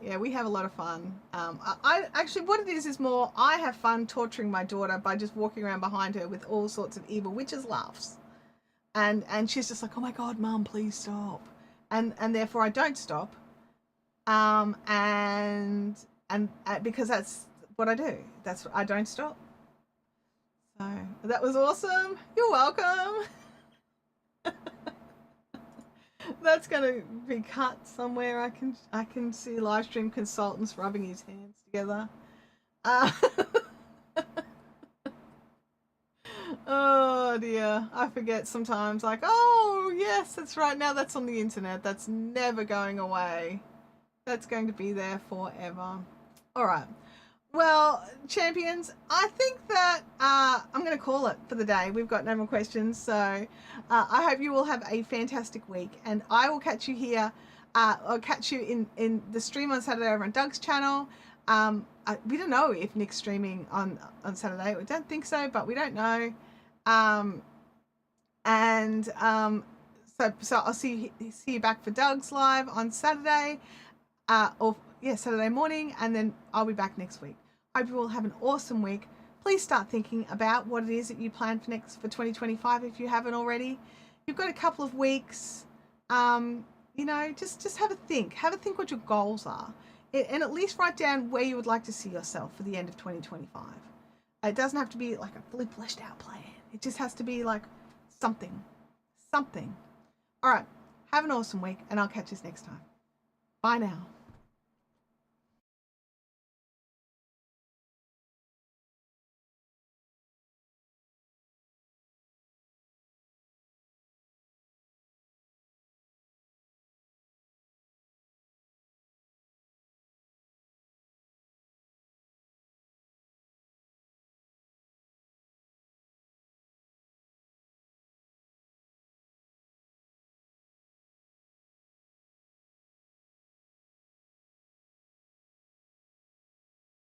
Yeah, we have a lot of fun. I actually, what it is more, I have fun torturing my daughter by just walking around behind her with all sorts of evil witches laughs, and she's just like, oh my god, Mum, please stop, and therefore I don't stop, and because that's what I do. That's what I don't stop. So that was awesome. You're welcome. That's gonna be cut somewhere. I can see live stream consultants rubbing his hands together. Oh dear, I forget sometimes. Like, oh yes, that's right. Now that's on the internet. That's never going away. That's going to be there forever. All right. Well, champions, I think that I'm going to call it for the day. We've got no more questions. So I hope you all have a fantastic week. And I will catch you here. I'll catch you in the stream on Saturday over on Doug's channel. We don't know if Nick's streaming on Saturday. We don't think so, but we don't know. So I'll see you back for Doug's live on Saturday. Saturday morning. And then I'll be back next week. Hope you all have an awesome week. Please start thinking about what it is that you plan for 2025 if you haven't already. You've got a couple of weeks. Just have a think. Have a think what your goals are. And at least write down where you would like to see yourself for the end of 2025. It doesn't have to be like a fully fleshed out plan. It just has to be like something. All right. Have an awesome week, and I'll catch you next time. Bye now.